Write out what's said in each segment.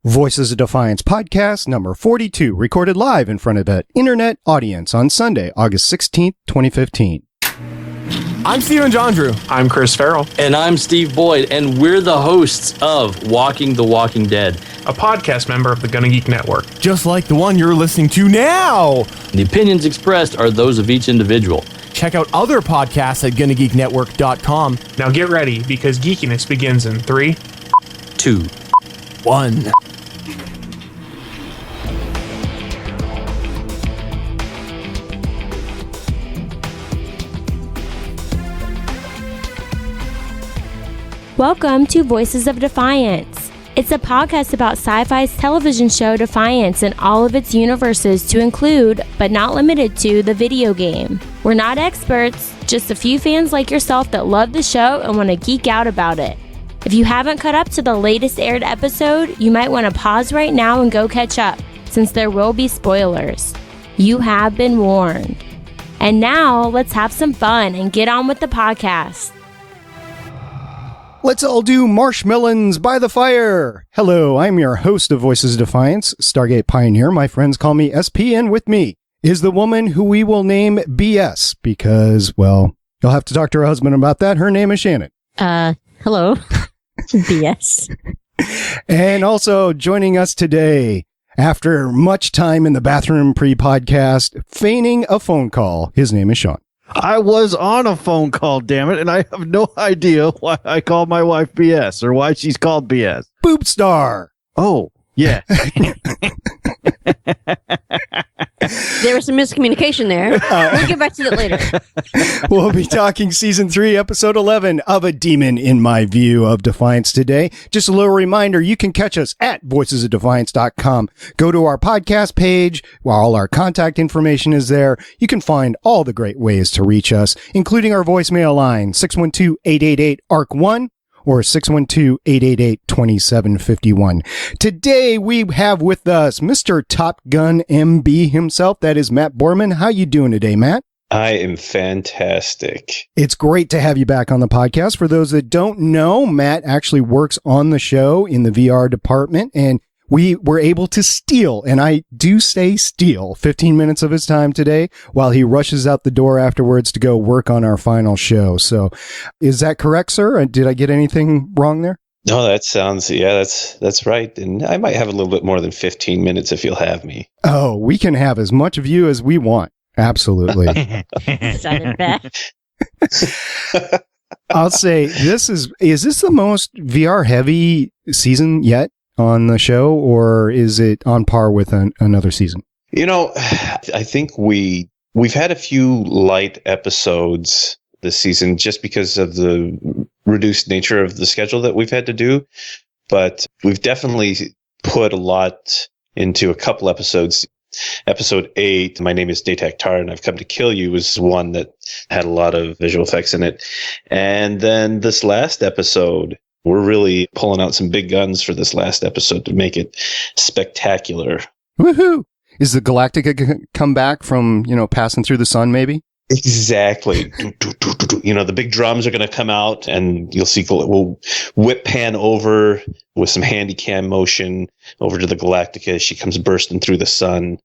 Voices of Defiance podcast number 42, recorded live in front of an internet audience on Sunday, August 16th, 2015. I'm Steven John Drew. I'm Chris Farrell. And I'm Steve Boyd, and we're the hosts of Walking the Walking Dead, a podcast member of the GonnaGeek network. Just like the one you're listening to now. The opinions expressed are those of each individual. Check out other podcasts at GonnaGeekNetwork.com. Now get ready, because geekiness begins in 3, 2, 1. Welcome to Voices of Defiance. It's a podcast about sci-fi's television show Defiance and all of its universes to include, but not limited to, the video game. We're not experts, just a few fans like yourself that love the show and want to geek out about it. If you haven't caught up to the latest aired episode, you might want to pause right now and go catch up, since there will be spoilers. You have been warned. And now, let's have some fun and get on with the podcast. Let's all do marshmallows by the fire. Hello, I'm your host of Voices of Defiance, Stargate Pioneer. My friends call me SP, and with me is the woman who we will name BS because, well, you'll have to talk to her husband about that. Her name is Shannon. Hello. BS. And also joining us today, after much time in the bathroom pre-podcast, feigning a phone call, his name is Sean. I was on a phone call, damn it, and I have no idea why I called my wife BS or why she's called BS. Boob Star. Oh, yeah. There was some miscommunication there. We'll get back to that later. We'll be talking Season 3, Episode 11 of A Demon in My View of Defiance today. Just a little reminder, you can catch us at voicesofdefiance.com. Go to our podcast page, where all our contact information is there. You can find all the great ways to reach us, including our voicemail line, 612-888-ARC1. or 612-888-2751. Today we have with us Mr. Top Gun MB himself. That is Matt Boardman. How you doing today, Matt? I am fantastic. It's great to have you back on the podcast. For those that don't know, Matt actually works on the show in the VR department, and we were able to steal, and I do say steal, 15 minutes of his time today while he rushes out the door afterwards to go work on our final show. So is that correct, sir? Did I get anything wrong there? No, that sounds, that's right. And I might have a little bit more than 15 minutes if you'll have me. Oh, we can have as much of you as we want. Absolutely. Sounded bad. I'll say is this the most VR heavy season yet on the show, or is it on par with another season? You know, I think we've had a few light episodes this season just because of the reduced nature of the schedule that we've had to do. But we've definitely put a lot into a couple episodes. Episode 8, My Name is Datak Tar and I've Come to Kill You, was one that had a lot of visual effects in it. And then this last episode, we're really pulling out some big guns for this last episode to make it spectacular. Woohoo! Is the Galactica come back from, passing through the sun, maybe? Exactly. The big drums are going to come out, and you'll see we'll whip pan over with some handy cam motion over to the Galactica as she comes bursting through the sun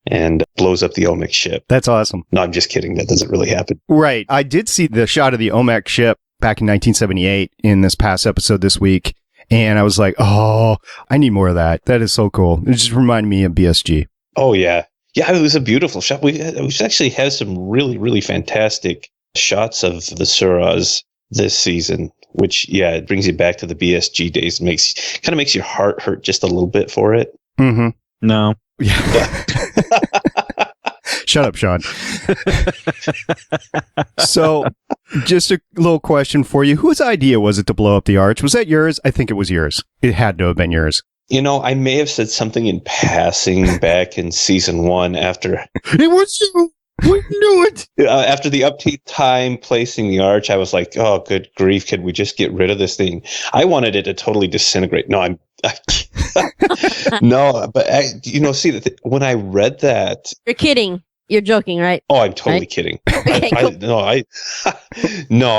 and blows up the Omek ship. That's awesome. No, I'm just kidding. That doesn't really happen. Right. I did see the shot of the Omek ship back in 1978 in this past episode this week, and I was like, oh, I need more of that. That is so cool. It just reminded me of BSG. Oh, yeah. Yeah, it was a beautiful shot. We actually have some really, really fantastic shots of the Suras this season, which, it brings you back to the BSG days. Kind of makes your heart hurt just a little bit for it. Mm-hmm. No. Yeah. Shut up, Sean. So, just a little question for you. Whose idea was it to blow up the arch? Was that yours? I think it was yours. It had to have been yours. I may have said something in passing back in season 1 after. It was you. We knew it. After the update time placing the arch, I was like, oh, good grief. Could we just get rid of this thing? I wanted it to totally disintegrate. No, no, but when I read that. You're kidding. You're joking, right? Oh, I'm totally right? kidding. Okay, cool. I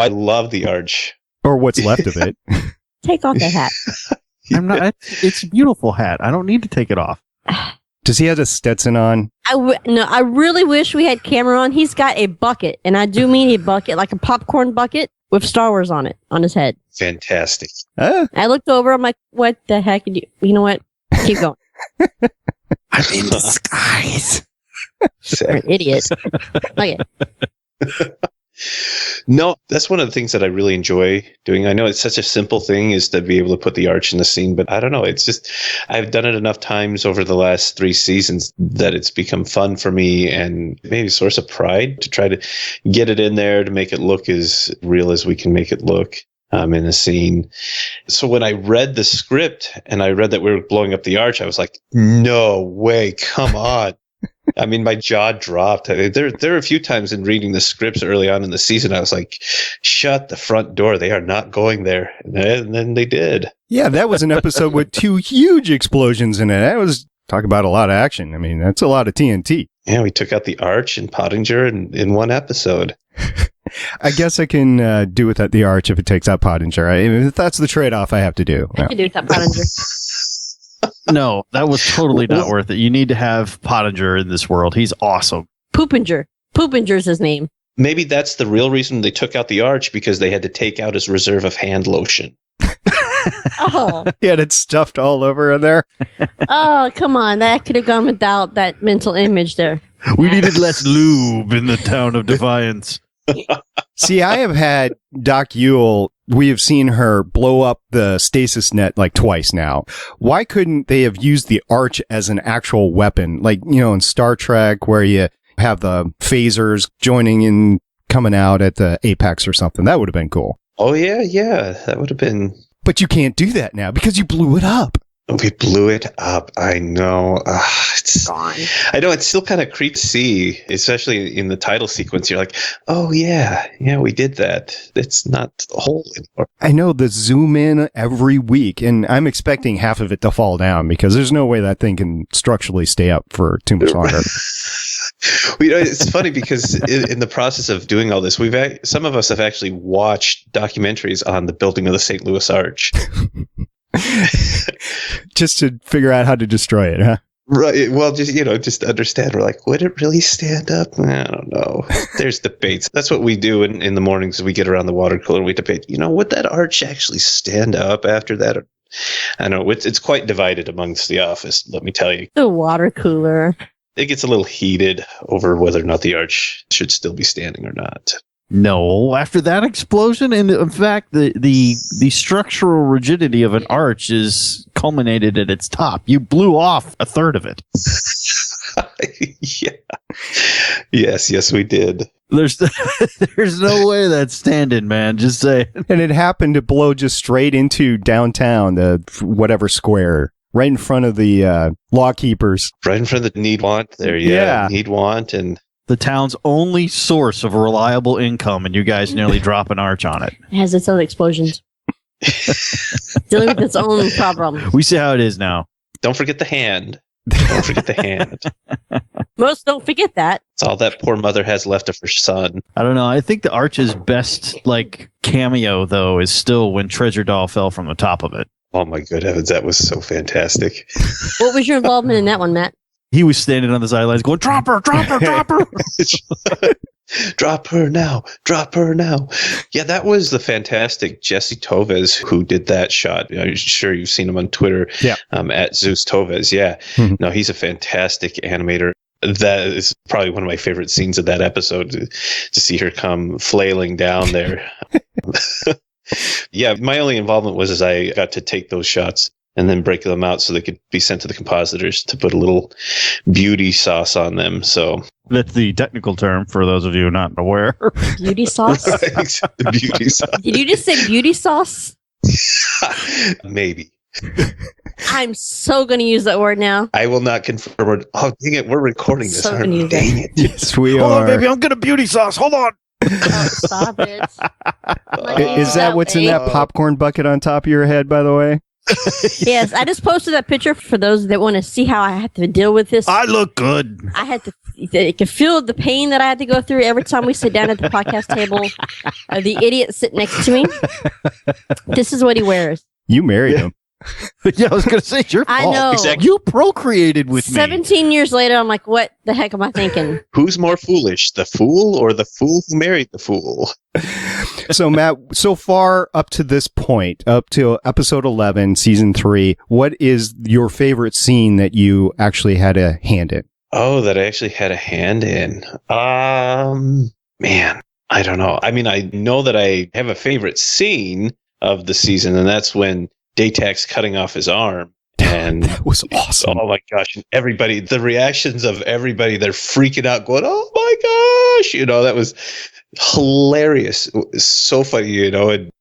love the arch. Or what's left of it. Take off that hat. I'm not. It's a beautiful hat. I don't need to take it off. Does he have a Stetson on? No, I really wish we had camera on. He's got a bucket, and I do mean a bucket, like a popcorn bucket with Star Wars on it, on his head. Fantastic. I looked over. I'm like, what the heck? You know what? Keep going. I'm in disguise. You're an idiot. Okay. No, that's one of the things that I really enjoy doing. I know it's such a simple thing is to be able to put the arch in the scene, but I don't know. It's just, I've done it enough times over the last 3 seasons that it's become fun for me and maybe a source of pride to try to get it in there to make it look as real as we can make it look in the scene. So when I read the script and I read that we were blowing up the arch, I was like, no way, come on. I mean, my jaw dropped. There are a few times in reading the scripts early on in the season, I was like, shut the front door. They are not going there. And then they did. Yeah, that was an episode with 2 huge explosions in it. That was, talk about a lot of action. I mean, that's a lot of TNT. Yeah, we took out the arch and Pottinger in one episode. I guess I can do without the arch if it takes out Pottinger. If that's the trade-off I have to do. I can do without Pottinger. No, that was totally not worth it. You need to have Pottinger in this world. He's awesome. Poopinger. Poopinger's his name. Maybe that's the real reason they took out the arch, because they had to take out his reserve of hand lotion. Oh. He had it stuffed all over in there. Oh, come on. That could have gone without that mental image there. We needed less lube in the town of Defiance. See, I have had Doc Yule, we have seen her blow up the stasis net like twice now. Why couldn't they have used the arch as an actual weapon? Like, you know, in Star Trek where you have the phasers joining in, coming out at the apex or something. That would have been cool. Oh, yeah. That would have been... But you can't do that now because you blew it up. We blew it up. I know. It's gone. I know it's still kind of creepy to see, especially in the title sequence. You're like, oh yeah, we did that. It's not whole anymore. I know the zoom in every week, and I'm expecting half of it to fall down because there's no way that thing can structurally stay up for too much longer. It's funny because in the process of doing all this, some of us have actually watched documentaries on the building of the St. Louis Arch. Just to figure out how to destroy it, huh? Right. Well, just to understand. We're like, would it really stand up? I don't know. There's debates. That's what we do in the mornings. We get around the water cooler. We debate. Would that arch actually stand up after that? I don't know. It's quite divided amongst the office. Let me tell you. The water cooler. It gets a little heated over whether or not the arch should still be standing or not. No, after that explosion, and in fact, the structural rigidity of an arch is culminated at its top. You blew off a third of it. Yeah. Yes, we did. There's no way that's standing, man. Just say. And it happened to blow just straight into downtown, the whatever square, right in front of the law keepers. Right in front of the need want there. Yeah. Need want and. The town's only source of reliable income, and you guys nearly drop an arch on it. It has its own explosions. Dealing with its own problem. We see how it is now. Don't forget the hand. Don't forget the hand. Most don't forget that. It's all that poor mother has left of her son. I don't know. I think the arch's best cameo, though, is still when Treasure Doll fell from the top of it. Oh, my good heavens. That was so fantastic. What was your involvement in that one, Matt? He was standing on the sidelines going, drop her, drop her, drop her. Drop her now. Drop her now. Yeah, that was the fantastic Jesse Tovez who did that shot. I'm sure you've seen him on Twitter. Yeah. At Zeus Tovez. Yeah. Mm-hmm. No, he's a fantastic animator. That is probably one of my favorite scenes of that episode, to see her come flailing down there. Yeah, my only involvement was as I got to take those shots and then break them out so they could be sent to the compositors to put a little beauty sauce on them. So that's the technical term for those of you not aware. Beauty sauce? Beauty sauce. Did you just say beauty sauce? Maybe. I'm so going to use that word now. I will not confirm. Oh, dang it. We're recording this. So Dang it. Yes, we Hold are. on, baby. I'm going to beauty sauce. Hold on. Oh, stop it. Is that what's in that popcorn bucket on top of your head, by the way? Yes, I just posted that picture for those that want to see how I have to deal with this. I look good. I had to. You can feel the pain that I had to go through every time we sit down at the podcast table. The idiot sitting next to me. This is what he wears. You married him. Yeah, I was going to say, it's your fault. I know. Exactly. You procreated with me. 17 years later, I'm like, what the heck am I thinking? Who's more foolish, the fool or the fool who married the fool? So, Matt, so far up to this point, up to episode 11, season 3, what is your favorite scene that you actually had a hand in? Oh, that I actually had a hand in. Man, I don't know. I mean, I know that I have a favorite scene of the season, and that's when Daytak's cutting off his arm. And that was awesome. Oh my gosh. And everybody, the reactions of everybody, they're freaking out, going, oh my gosh. That was hilarious. It was so funny, and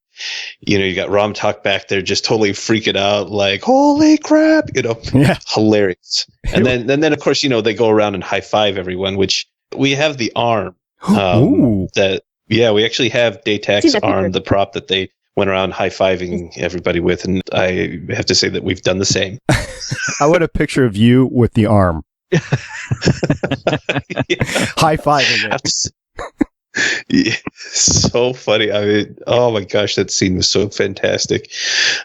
you got Ram Talk back there just totally freaking out, like, holy crap, Yeah. Hilarious. And then of course, they go around and high five everyone, which we have the arm. We actually have Daytak's arm, the prop that they went around high-fiving everybody with, and I have to say that we've done the same. I want a picture of you with the arm. High-fiving it. Yeah, so funny. I mean, oh my gosh, that scene was so fantastic.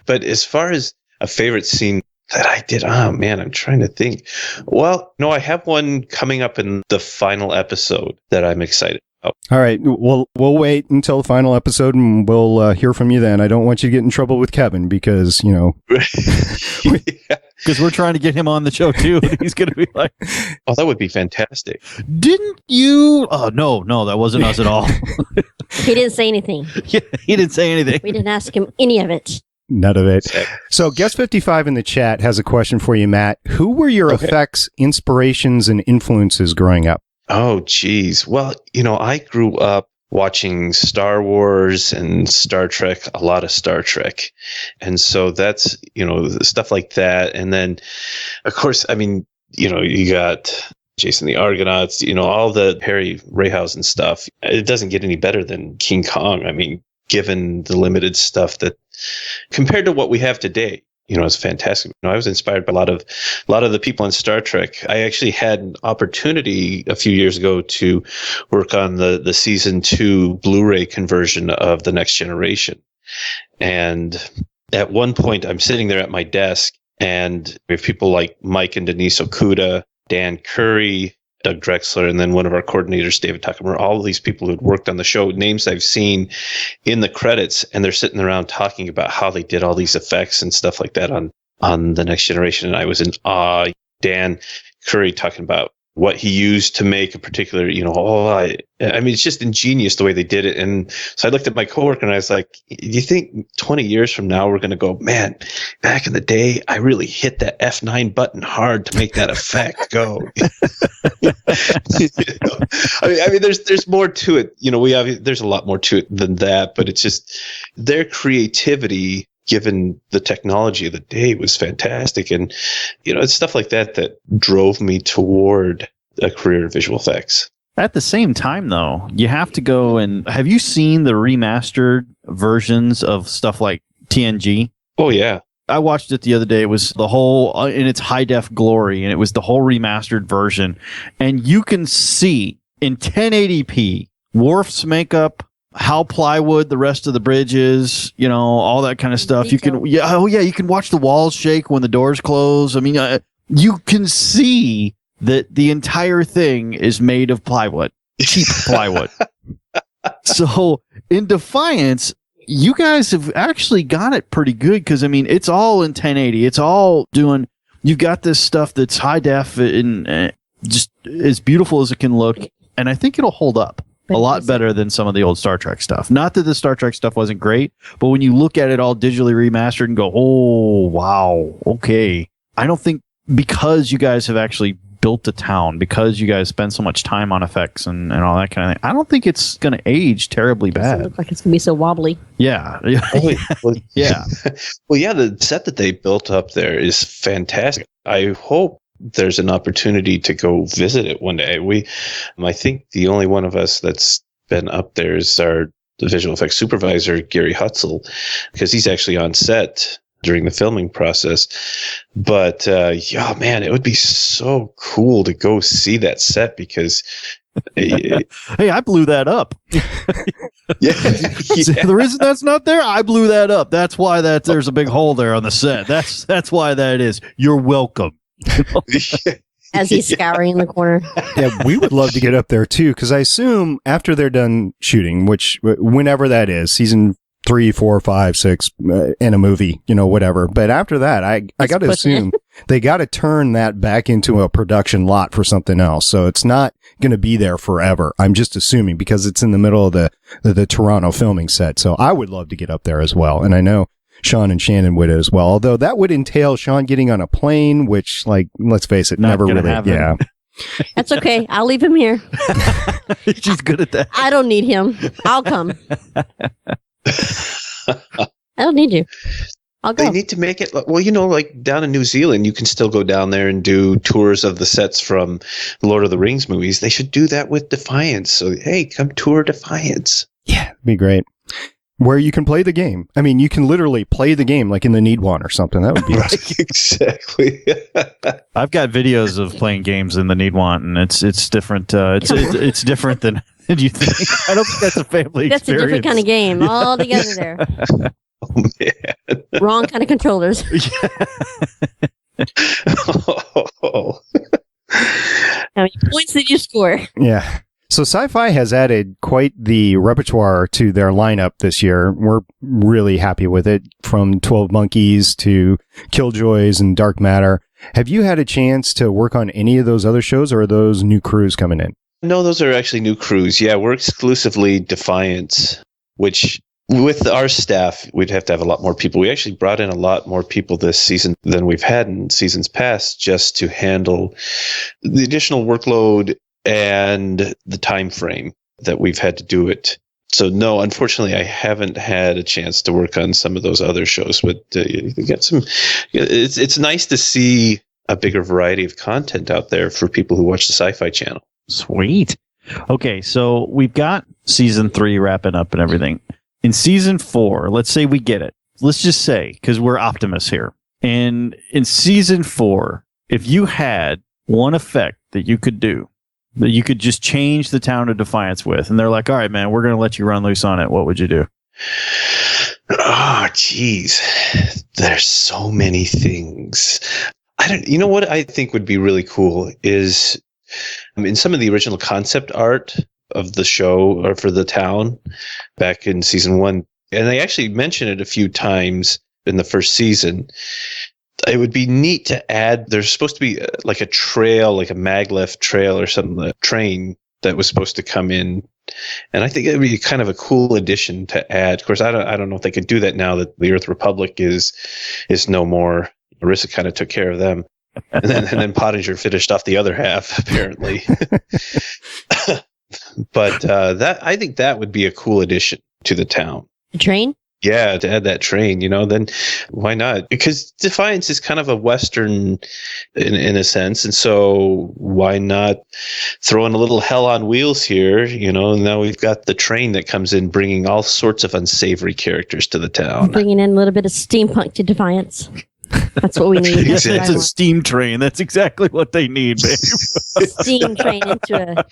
But as far as a favorite scene that I did, oh man, I'm trying to think. Well, no, I have one coming up in the final episode that I'm excited about. All right, we'll wait until the final episode, and we'll hear from you then. I don't want you to get in trouble with Kevin because, Because we're trying to get him on the show, too. And he's going to be like... Oh, that would be fantastic. Didn't you... Oh, no, that wasn't us at all. He didn't say anything. Yeah, he didn't say anything. We didn't ask him any of it. None of it. So Guest 55 in the chat has a question for you, Matt. Who were your effects, inspirations, and influences growing up? Oh, geez. Well, I grew up watching Star Wars and Star Trek, a lot of Star Trek. And so that's, stuff like that. And then, of course, I mean, you got Jason the Argonauts, all the Harry Harryhausen stuff. It doesn't get any better than King Kong. I mean, given the limited stuff that compared to what we have today. It's fantastic. I was inspired by a lot of the people in Star Trek. I actually had an opportunity a few years ago to work on the season 2 Blu-ray conversion of The Next Generation. And at one point, I'm sitting there at my desk, and we have people like Mike and Denise Okuda, Dan Curry, Doug Drexler, and then one of our coordinators, David Takamura, all of these people who'd worked on the show, names I've seen in the credits, and they're sitting around talking about how they did all these effects and stuff like that on The Next Generation. And I was in awe. Dan Curry talking about what he used to make a particular, I mean, it's just ingenious the way they did it. And so I looked at my coworker and I was like, do you think 20 years from now we're going to go, man, back in the day, I really hit that F9 button hard to make that effect go. I mean, there's more to it. There's a lot more to it than that, but it's just their creativity given the technology of the day was fantastic. And, it's stuff like that drove me toward a career in visual effects. At the same time, though, you have to go and... Have you seen the remastered versions of stuff like TNG? Oh, yeah. I watched it the other day. It was the whole... in its high-def glory, and it was the whole remastered version. And you can see, in 1080p, Worf's makeup, how plywood the rest of the bridge is, all that kind of stuff. You can, you can watch the walls shake when the doors close. I mean, you can see that the entire thing is made of plywood, cheap plywood. So in Defiance, you guys have actually got it pretty good because, I mean, it's all in 1080. It's all doing, you've got this stuff that's high def and just as beautiful as it can look. And I think it'll hold up a lot better than some of the old Star Trek stuff. Not that the Star Trek stuff wasn't great, but when you look at it all digitally remastered and go, oh, wow, okay. I don't think because you guys have actually built a town, because you guys spend so much time on effects and all that kind of thing, I don't think it's going to age terribly bad. Doesn't look like it's going to be so wobbly. Yeah. Well, yeah. Well, yeah, the set that they built up there is fantastic. I hope there's an opportunity to go visit it one day. I think the only one of us that's been up there is the visual effects supervisor, Gary Hutzel, because he's actually on set during the filming process. But yeah, man, it would be so cool to go see that set because hey, I blew that up. yeah. The reason that's not there, I blew that up. That's why there's a big hole there on the set. That's why that is. You're welcome. As he's scouring in the corner. Yeah, we would love to get up there too, because I assume after they're done shooting, which whenever that is, season 3, 4, 5, 6, in a movie, whatever. But after that, I got to assume they got to turn that back into a production lot for something else. So it's not going to be there forever. I'm just assuming because it's in the middle of the Toronto filming set. So I would love to get up there as well. And I know Sean and Shannon would as well, although that would entail Sean getting on a plane, which, like, let's face it, Not never really happen. Yeah. That's okay. I'll leave him here. She's good at that. I don't need him. I'll come. I don't need you. I'll go. They need to make it, well, like down in New Zealand, you can still go down there and do tours of the sets from Lord of the Rings movies. They should do that with Defiance. So, hey, come tour Defiance. Yeah, it'd be great. Where you can play the game. I mean, you can literally play the game like in the Need One or something. That would be right. Exactly. I've got videos of playing games in the Need Want, and it's different. It's different than you think. I don't think that's a family That's experience. a different kind of game all together there. Oh, man. Wrong kind of controllers. Oh. How many points did you score? Yeah. So Sci-Fi has added quite the repertoire to their lineup this year. We're really happy with it, from 12 Monkeys to Killjoys and Dark Matter. Have you had a chance to work on any of those other shows, or are those new crews coming in? No, those are actually new crews. Yeah, we're exclusively Defiance, which with our staff, we'd have to have a lot more people. We actually brought in a lot more people this season than we've had in seasons past, just to handle the additional workload and the time frame that we've had to do it. So no, unfortunately, I haven't had a chance to work on some of those other shows, but you get some. It's nice to see a bigger variety of content out there for people who watch the Sci-Fi Channel. Sweet. Okay, so we've got season 3 wrapping up and everything. In season 4, let's say we get it. Let's just say, because we're optimists here. And in season 4, if you had one effect that you could do, that you could just change the town of Defiance with, and they're like, all right, man, we're going to let you run loose on it, what would you do? Oh, geez. There's so many things. You know what I think would be really cool is in some of the original concept art of the show or for the town back in season 1, and they actually mention it a few times in the first season. It would be neat to add, there's supposed to be like a trail, like a maglev trail or something, a train that was supposed to come in. And I think it would be kind of a cool addition to add. Of course, I don't know if they could do that now that the Earth Republic is no more. Marissa kind of took care of them. And then Pottinger finished off the other half, apparently. But I think that would be a cool addition to the town. The train? Yeah, to add that train, then why not? Because Defiance is kind of a Western in a sense. And so why not throw in a little hell on wheels here? Now we've got the train that comes in bringing all sorts of unsavory characters to the town. Bringing in a little bit of steampunk to Defiance. That's what we need. It's a steam train. That's exactly what they need, babe. Steam train into a...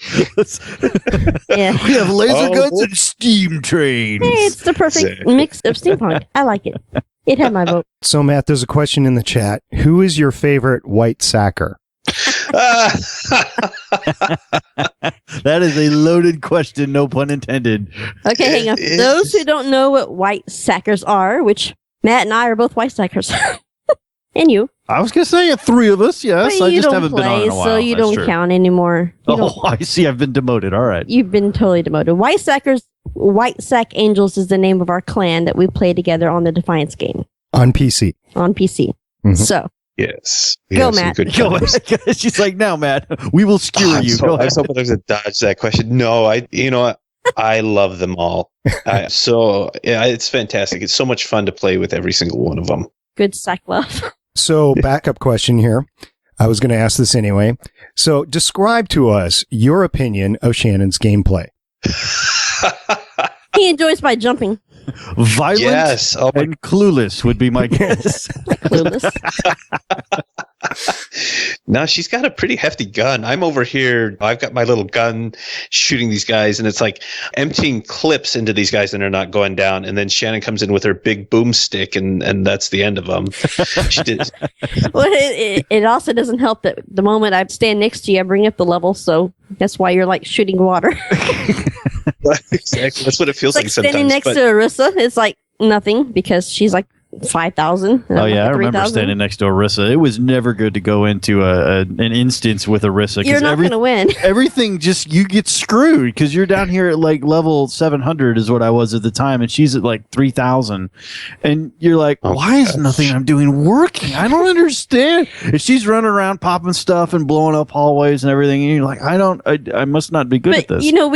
Yeah. We have laser guns and steam trains. Hey, it's the perfect mix of steampunk. I like it. It had my vote. So, Matt, there's a question in the chat. Who is your favorite white sacker? That is a loaded question, no pun intended. Okay, hang on. Those who don't know what white sackers are, which Matt and I are both white sackers. And you. I was going to say 3 of us, yes. But I just haven't been on in a while. So you That's don't true. count anymore. I see. I've been demoted. All right. You've been totally demoted. White Sack Angels is the name of our clan that we play together on the Defiance game. On PC. On PC. Mm-hmm. So. Yes. Go, Matt. Go. She's like, now, Matt, we will skewer you. I was hoping I was going to dodge that question. No, I love them all. It's fantastic. It's so much fun to play with every single one of them. Good sack love. So, backup question here. I was going to ask this anyway. So, describe to us your opinion of Shannon's gameplay. He enjoys my jumping. Violent Yes. Oh, and clueless would be my guess. Clueless. now she's got a pretty hefty gun. I'm over here. I've got my little gun shooting these guys, and it's like emptying clips into these guys, and they're not going down. And then Shannon comes in with her big boomstick, and that's the end of them. She did. Well, it also doesn't help that the moment I stand next to you, I bring up the level. So that's why you're like shooting water. Exactly. That's what it feels It's like standing sometimes. next to Arissa. It's like nothing because she's like 5,000. Oh yeah, I remember 3,000. standing next to Arissa. It was never good to go into an instance with Arissa. You're not going to win. Everything just, you get screwed because you're down here at like level 700 is what I was at the time, and she's at like 3,000, and you're like, why is nothing I'm doing working? I don't understand. And she's running around popping stuff and blowing up hallways and everything, and you're like, I must not be good at this. You know,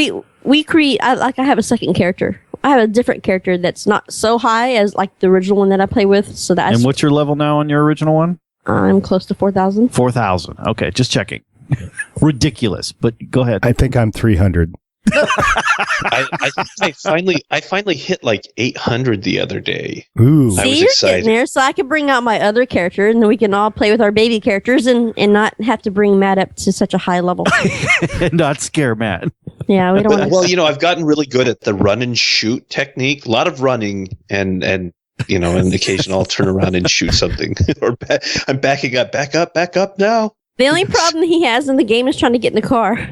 we create. I have a second character. I have a different character that's not so high as like the original one that I play with. So that. And what's your level now on your original one? I'm close to 4,000. 4,000. Okay, just checking. Ridiculous, but go ahead. I think I'm 300. I finally hit like 800 the other day. Ooh. I was See, you're excited. getting there, so I can bring out my other character, and then we can all play with our baby characters, and not have to bring Matt up to such a high level. And not scare Matt. Yeah, we don't want to. Well, I've gotten really good at the run and shoot technique. A lot of running and and occasionally I'll turn around and shoot something. Or I'm backing up, back up now. The only problem he has in the game is trying to get in the car.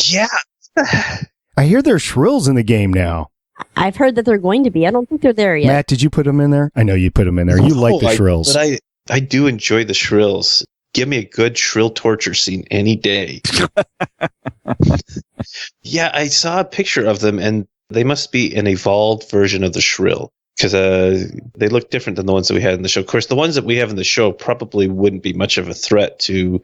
Yeah. I hear there's shrills in the game now. I've heard that they're going to be. I don't think they're there yet. Matt, did you put them in there? I know you put them in there. You like the shrills. But I do enjoy the shrills. Give me a good shrill torture scene any day. Yeah, I saw a picture of them, and they must be an evolved version of the shrill, because they look different than the ones that we had in the show. Of course, the ones that we have in the show probably wouldn't be much of a threat to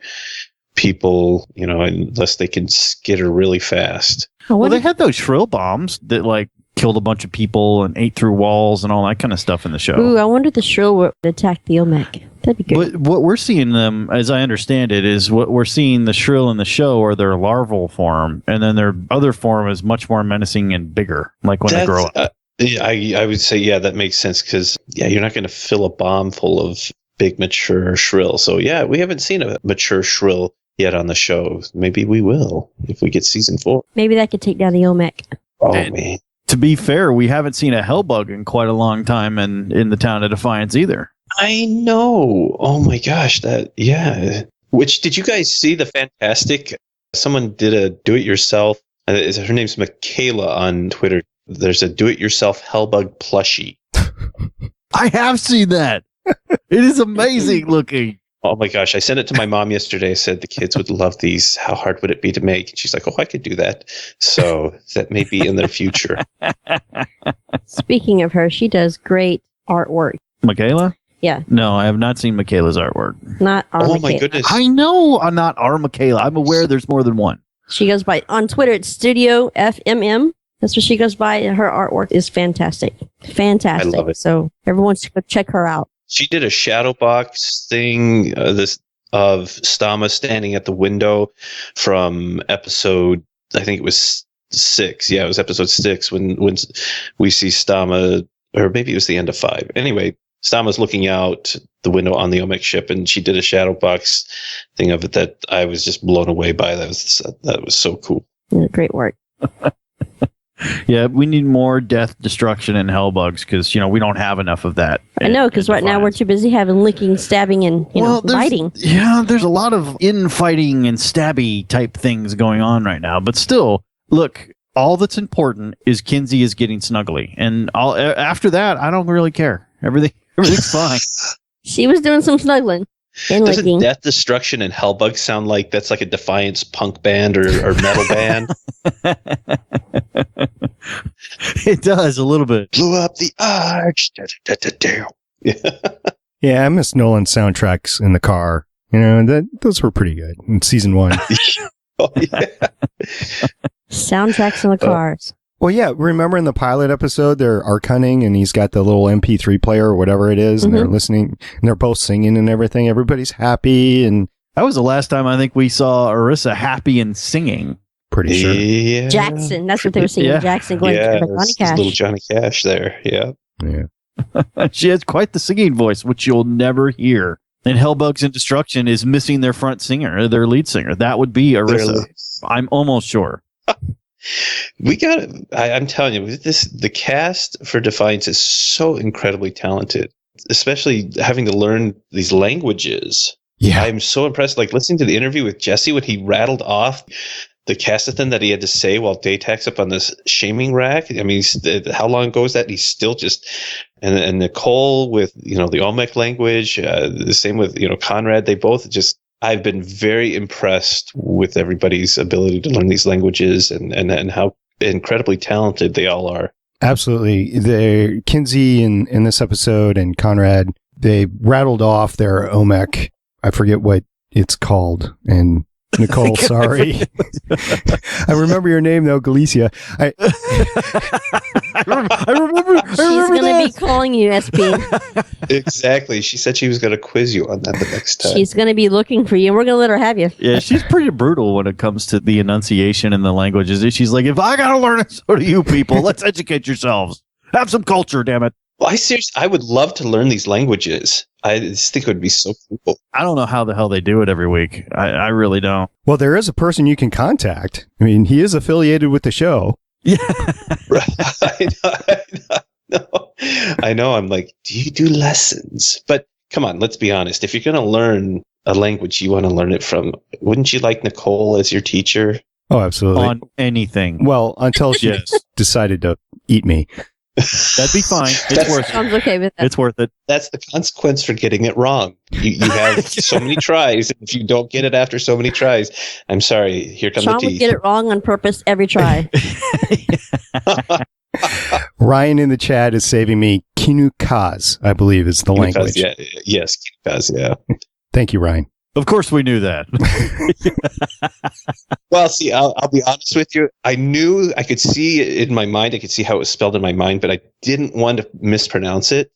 people, unless they can skitter really fast. Well, they had those shrill bombs that like killed a bunch of people and ate through walls and all that kind of stuff in the show. Ooh, I wonder if the shrill would attack the Olmec. That'd be good. But what we're seeing them, as I understand it, is what we're seeing the shrill in the show are their larval form, and then their other form is much more menacing and bigger, like when they grow up. I would say, yeah, that makes sense, because you're not going to fill a bomb full of big mature shrill. So yeah, we haven't seen a mature shrill yet on the show. Maybe we will if we get season 4. Maybe that could take down the Olmec. Oh And man. to be fair, we haven't seen a hellbug in quite a long time in the town of Defiance either. I know. Oh my gosh, yeah. Which, did you guys see the fantastic? Someone did a do-it-yourself. Her name's Michaela on Twitter. There's a do-it-yourself hellbug plushie. I have seen that. It is amazing looking. Oh my gosh, I sent it to my mom yesterday. I said the kids would love these. How hard would it be to make? And she's like, oh, I could do that. So that may be in their future. Speaking of her, she does great artwork. Michaela? Yeah. No, I have not seen Michaela's artwork. Not our Oh Michaela. my goodness. I know I'm not our Michaela. I'm aware there's more than one. She goes by, on Twitter, it's Studio FMM. That's what she goes by. Her artwork is fantastic. Fantastic. I love it. So everyone should go check her out. She did a shadow box thing of Stama standing at the window from episode, I think it was 6. Yeah, it was episode 6 when we see Stama, or maybe it was the end of 5. Anyway, Stama's looking out the window on the Olmec ship, and she did a shadow box thing of it that I was just blown away by. That was so cool. Yeah, great work. Yeah, we need more death, destruction, and hellbugs because we don't have enough of that. I know, because right now we're too busy having licking, stabbing, and biting. Yeah, there's a lot of infighting and stabby type things going on right now. But still, look, all that's important is Kinsey is getting snuggly, and after that, I don't really care. Everything's fine. She was doing some snuggling and Doesn't licking. Death, Destruction, and Hellbug sound like that's like a Defiance punk band or metal band? It does a little bit. Blew up the arch. Yeah, I miss Nolan's soundtracks in the car. Those were pretty good in season 1. Oh, yeah. Soundtracks in the cars. Well, yeah, remember in the pilot episode, they're arc hunting and he's got the little MP3 player or whatever it is, and they're listening and they're both singing and everything. Everybody's happy. And that was the last time I think we saw Arissa happy and singing. Pretty sure. Yeah. Jackson. That's what they were saying. Yeah. Jackson going Yeah, to Johnny it's Cash. little Johnny Cash there. Yeah. Yeah. She has quite the singing voice, which you'll never hear. And Hellbugs and Destruction is missing their front singer, their lead singer. That would be Arissa. I'm almost sure. We got it. I'm telling you, the cast for Defiance is so incredibly talented, especially having to learn these languages. Yeah. I'm so impressed. Like listening to the interview with Jesse when he rattled off the castathon that he had to say while Daytack's up on this shaming rack. I mean, how long ago is that? He's still just, and Nicole with, the Olmec language, the same with, Conrad. They both just, I've been very impressed with everybody's ability to learn these languages and how incredibly talented they all are. Absolutely. Kinsey in this episode and Conrad, they rattled off their Olmec. I forget what it's called. And Nicole, sorry. I remember your name though, Galicia. I remember. She's going to be calling you SP. Exactly. She said she was going to quiz you on that the next time. She's going to be looking for you, and we're going to let her have you. Yeah, she's pretty brutal when it comes to the enunciation and the languages. She's like, if I got to learn it, so do you people. Let's educate yourselves. Have some culture, damn it. Well, I would love to learn these languages. I just think it would be so cool. I don't know how the hell they do it every week. I really don't. Well, there is a person you can contact. I mean, he is affiliated with the show. Yeah. I know. I'm like, do you do lessons? But come on, let's be honest. If you're going to learn a language, you want to learn it from, wouldn't you like Nicole as your teacher? Oh, absolutely. On anything. Well, until she decided to eat me. That'd be fine. It's worth it. I'm okay with that. It's worth it. That's the consequence for getting it wrong. You have so many tries. If you don't get it after so many tries, I'm sorry. Here come Sean the teeth. would get it wrong on purpose every try. Ryan in the chat is saving me. Kinukaz, I believe, is the language. Yeah, yes, Kinukaz, yeah. Thank you, Ryan. Of course we knew that. Well, see, I'll be honest with you. I knew I could see it in my mind. I could see how it was spelled in my mind, but I didn't want to mispronounce it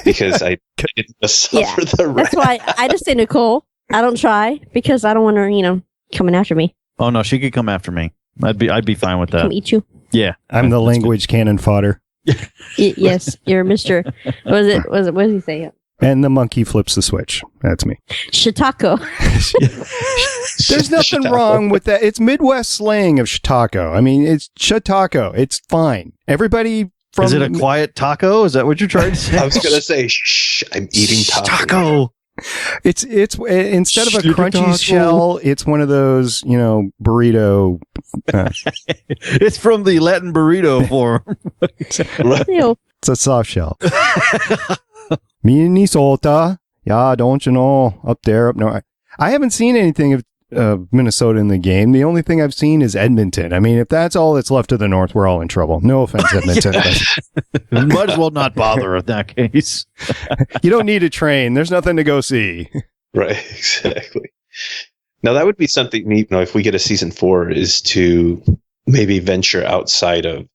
because I didn't suffer the wrath. That's why I just say Nicole. I don't try because I don't want her, coming after me. Oh no, she could come after me. I'd be fine with that. Come eat you. Yeah, I'm the language cannon fodder. Yes, you're Mr. What does he say? And the monkey flips the switch. That's me. Shiitake. There's nothing wrong with that. It's Midwest slang of shiitake. I mean, it's shiitake. It's fine. Everybody from... Is it a quiet taco? Is that what you're trying to say? I was going to say, shh, I'm eating taco. It's instead of a crunchy shell, it's one of those, burrito. It's from the Latin burrito form. It's a soft shell. Minnesota. Yeah, don't you know? Up there, up north. I haven't seen anything of Minnesota in the game. The only thing I've seen is Edmonton. I mean, if that's all that's left to the north, we're all in trouble. No offense, Edmonton. Might as well not bother in that case. You don't need a train. There's nothing to go see. Right, exactly. Now, that would be something neat, if we get a season 4, is to maybe venture outside of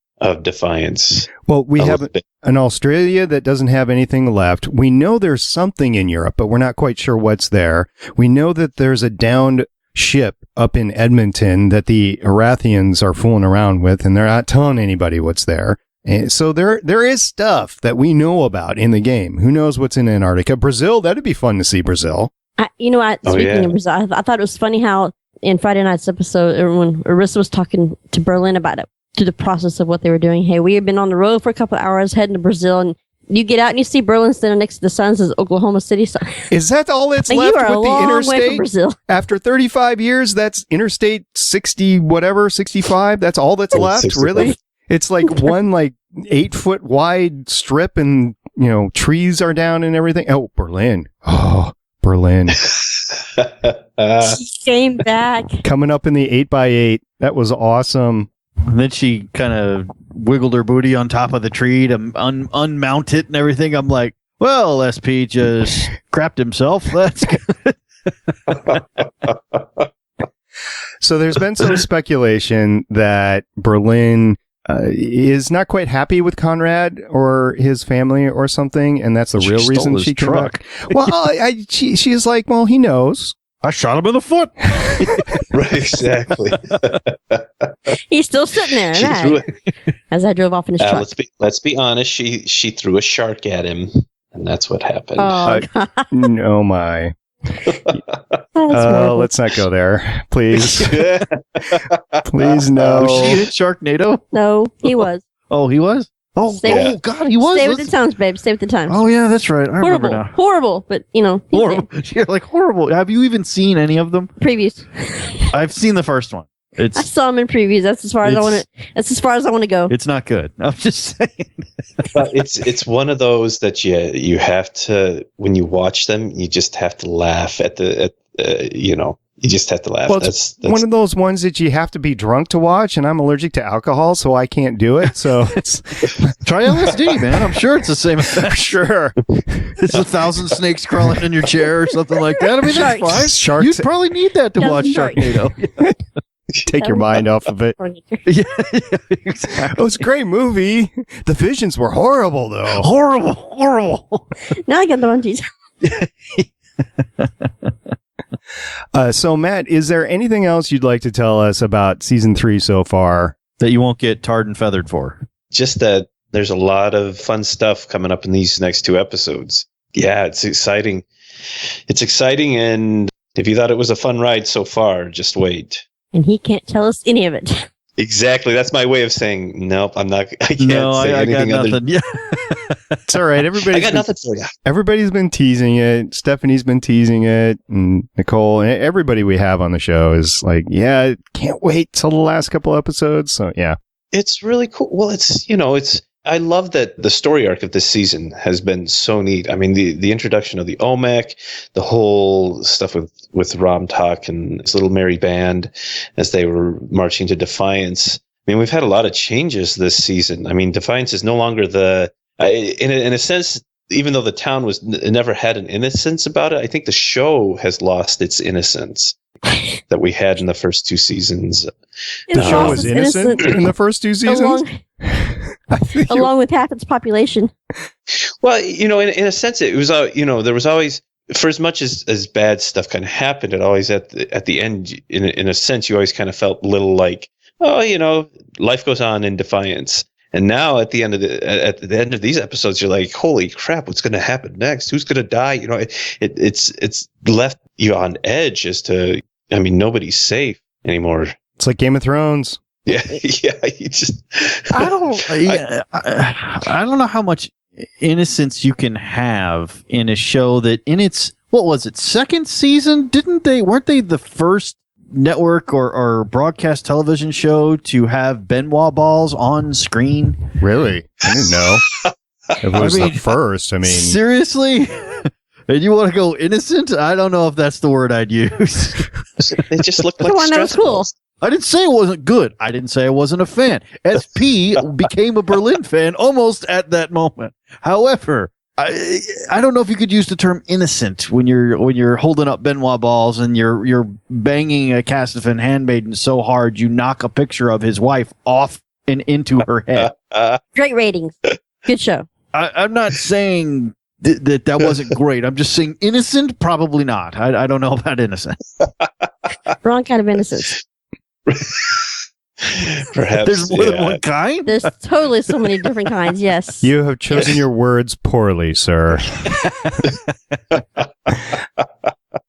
Defiance. Well, we have an Australia that doesn't have anything left. We know there's something in Europe, but we're not quite sure what's there. We know that there's a downed ship up in Edmonton that the Arathians are fooling around with, and they're not telling anybody what's there. And so there is stuff that we know about in the game. Who knows what's in Antarctica? Brazil, that'd be fun to see Brazil. Speaking of Brazil, I thought it was funny how in Friday night's episode, when Arissa was talking to Berlin about it, through the process of what they were doing. Hey, we had been on the road for a couple of hours heading to Brazil, and you get out and you see Berlin standing next to the sun, says Oklahoma City. Is that all that's like left you are with a long the interstate? way from Brazil. After 35 years, that's Interstate 60, whatever, 65. That's all that's left, 65. really? It's like one 8-foot wide strip, and trees are down and everything. Oh, Berlin. Oh, Berlin. She came back. Coming up in the 8x8. That was awesome. And then she kind of wiggled her booty on top of the tree to unmount it and everything. I'm like, well, SP just crapped himself. That's good. So there's been some speculation that Berlin is not quite happy with Conrad or his family or something, and that's the real reason she came back. Well, she's like, well, he knows. I shot him in the foot. Right, exactly. He's still sitting there. She threw it. As I drove off in his truck. Let's be honest. She threw a shark at him, and that's what happened. Oh, God. Oh my. Let's not go there, please. Please, no. Was she in Sharknado? No, he was. Oh, he was? Oh, God, he was. Stay with the times, babe. Stay with the times. Oh, yeah, that's right. I remember now. Horrible, but, Horrible. You're like, horrible. Have you even seen any of them? Previews. I've seen the first one. I saw them in previews. That's as far as I want to. That's as far as I want to go. It's not good. I'm just saying. But it's one of those that you have to, when you watch them, you just have to laugh you just have to laugh. Well, that's one of those ones that you have to be drunk to watch, and I'm allergic to alcohol, so I can't do it. So try LSD, man. I'm sure it's the same effect. Sure. It's 1,000 snakes crawling in your chair or something like that. I mean, that's fine. Sharks. You'd probably need that to watch Sharknado. Take your mind off of it. Yeah, exactly. It was a great movie. The visions were horrible, though. Horrible. Now I got the munchies. So, Matt, is there anything else you'd like to tell us about season 3 so far? That you won't get tarred and feathered for? Just that there's a lot of fun stuff coming up in these next 2 episodes. Yeah, it's exciting. It's exciting, and if you thought it was a fun ride so far, just wait. And he can't tell us any of it. Exactly. That's my way of saying, nope, I can't say I anything got nothing. Yeah. It's all right. I got nothing for you. Everybody's been teasing it. Stephanie's been teasing it. And Nicole, and everybody we have on the show is like, yeah, can't wait till the last couple episodes. So, yeah. It's really cool. Well, I love that the story arc of this season has been so neat. I mean, the introduction of the Olmec, the whole stuff with Ram Tok and his little merry band as they were marching to Defiance. I mean, we've had a lot of changes this season. I mean, Defiance is no longer in a sense, even though the town never had an innocence about it, I think the show has lost its innocence that we had in the first 2 seasons. The show was innocent in the first 2 seasons? Along with half its population. Well, in a sense, it was, there was always, for as much as bad stuff kind of happened, it always at the end, in a sense, you always kind of felt a little like, oh, life goes on in Defiance. And now at the end of these episodes, you're like, holy crap, what's going to happen next? Who's going to die? It's left you on edge as to, I mean, nobody's safe anymore. It's like Game of Thrones. Yeah. You just, I don't know how much innocence you can have in a show that in its, what was it, second season? Weren't they the first network or broadcast television show to have Benoit balls on screen? Really? I didn't know. It was the first. I mean, seriously? And you want to go innocent? I don't know if that's the word I'd use. They just looked like stress balls. I didn't say it wasn't good. I didn't say I wasn't a fan. SP became a Berlin fan almost at that moment. However, I don't know if you could use the term innocent when you're holding up Benoit balls and you're banging a Castiffin handmaiden so hard you knock a picture of his wife off and into her head. Great ratings. Good show. I'm not saying that wasn't great. I'm just saying innocent, probably not. I don't know about innocent. Wrong kind of innocence. Perhaps there's more than one kind. There's totally so many different kinds. Yes, you have chosen your words poorly, sir.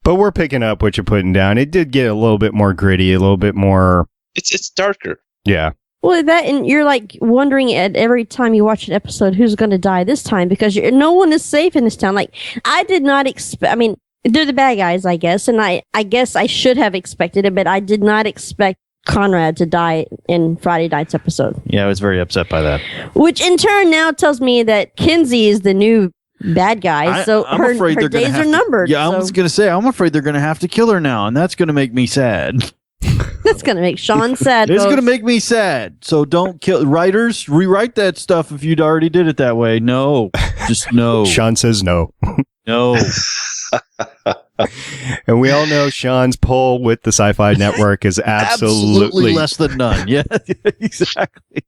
But we're picking up what you're putting down. It did get a little bit more gritty, a little bit more. It's darker. Yeah. Well, and you're like wondering at every time you watch an episode who's going to die this time because no one is safe in this town. Like I did not expect. I mean, they're the bad guys, I guess, and I guess I should have expected it, but I did not expect Conrad to die in Friday night's episode. Yeah, I was very upset by that. Which in turn now tells me that Kinsey is the new bad guy, so her days are numbered. Yeah, I was going to say, I'm afraid they're going to have to kill her now, and that's going to make me sad. That's going to make Sean sad. It's going to make me sad. So don't kill writers. Rewrite that stuff if you'd already did it that way. No, just no. Sean says no. No. And we all know Sean's pull with the Sci-Fi Network is absolutely less than none. Yeah, exactly.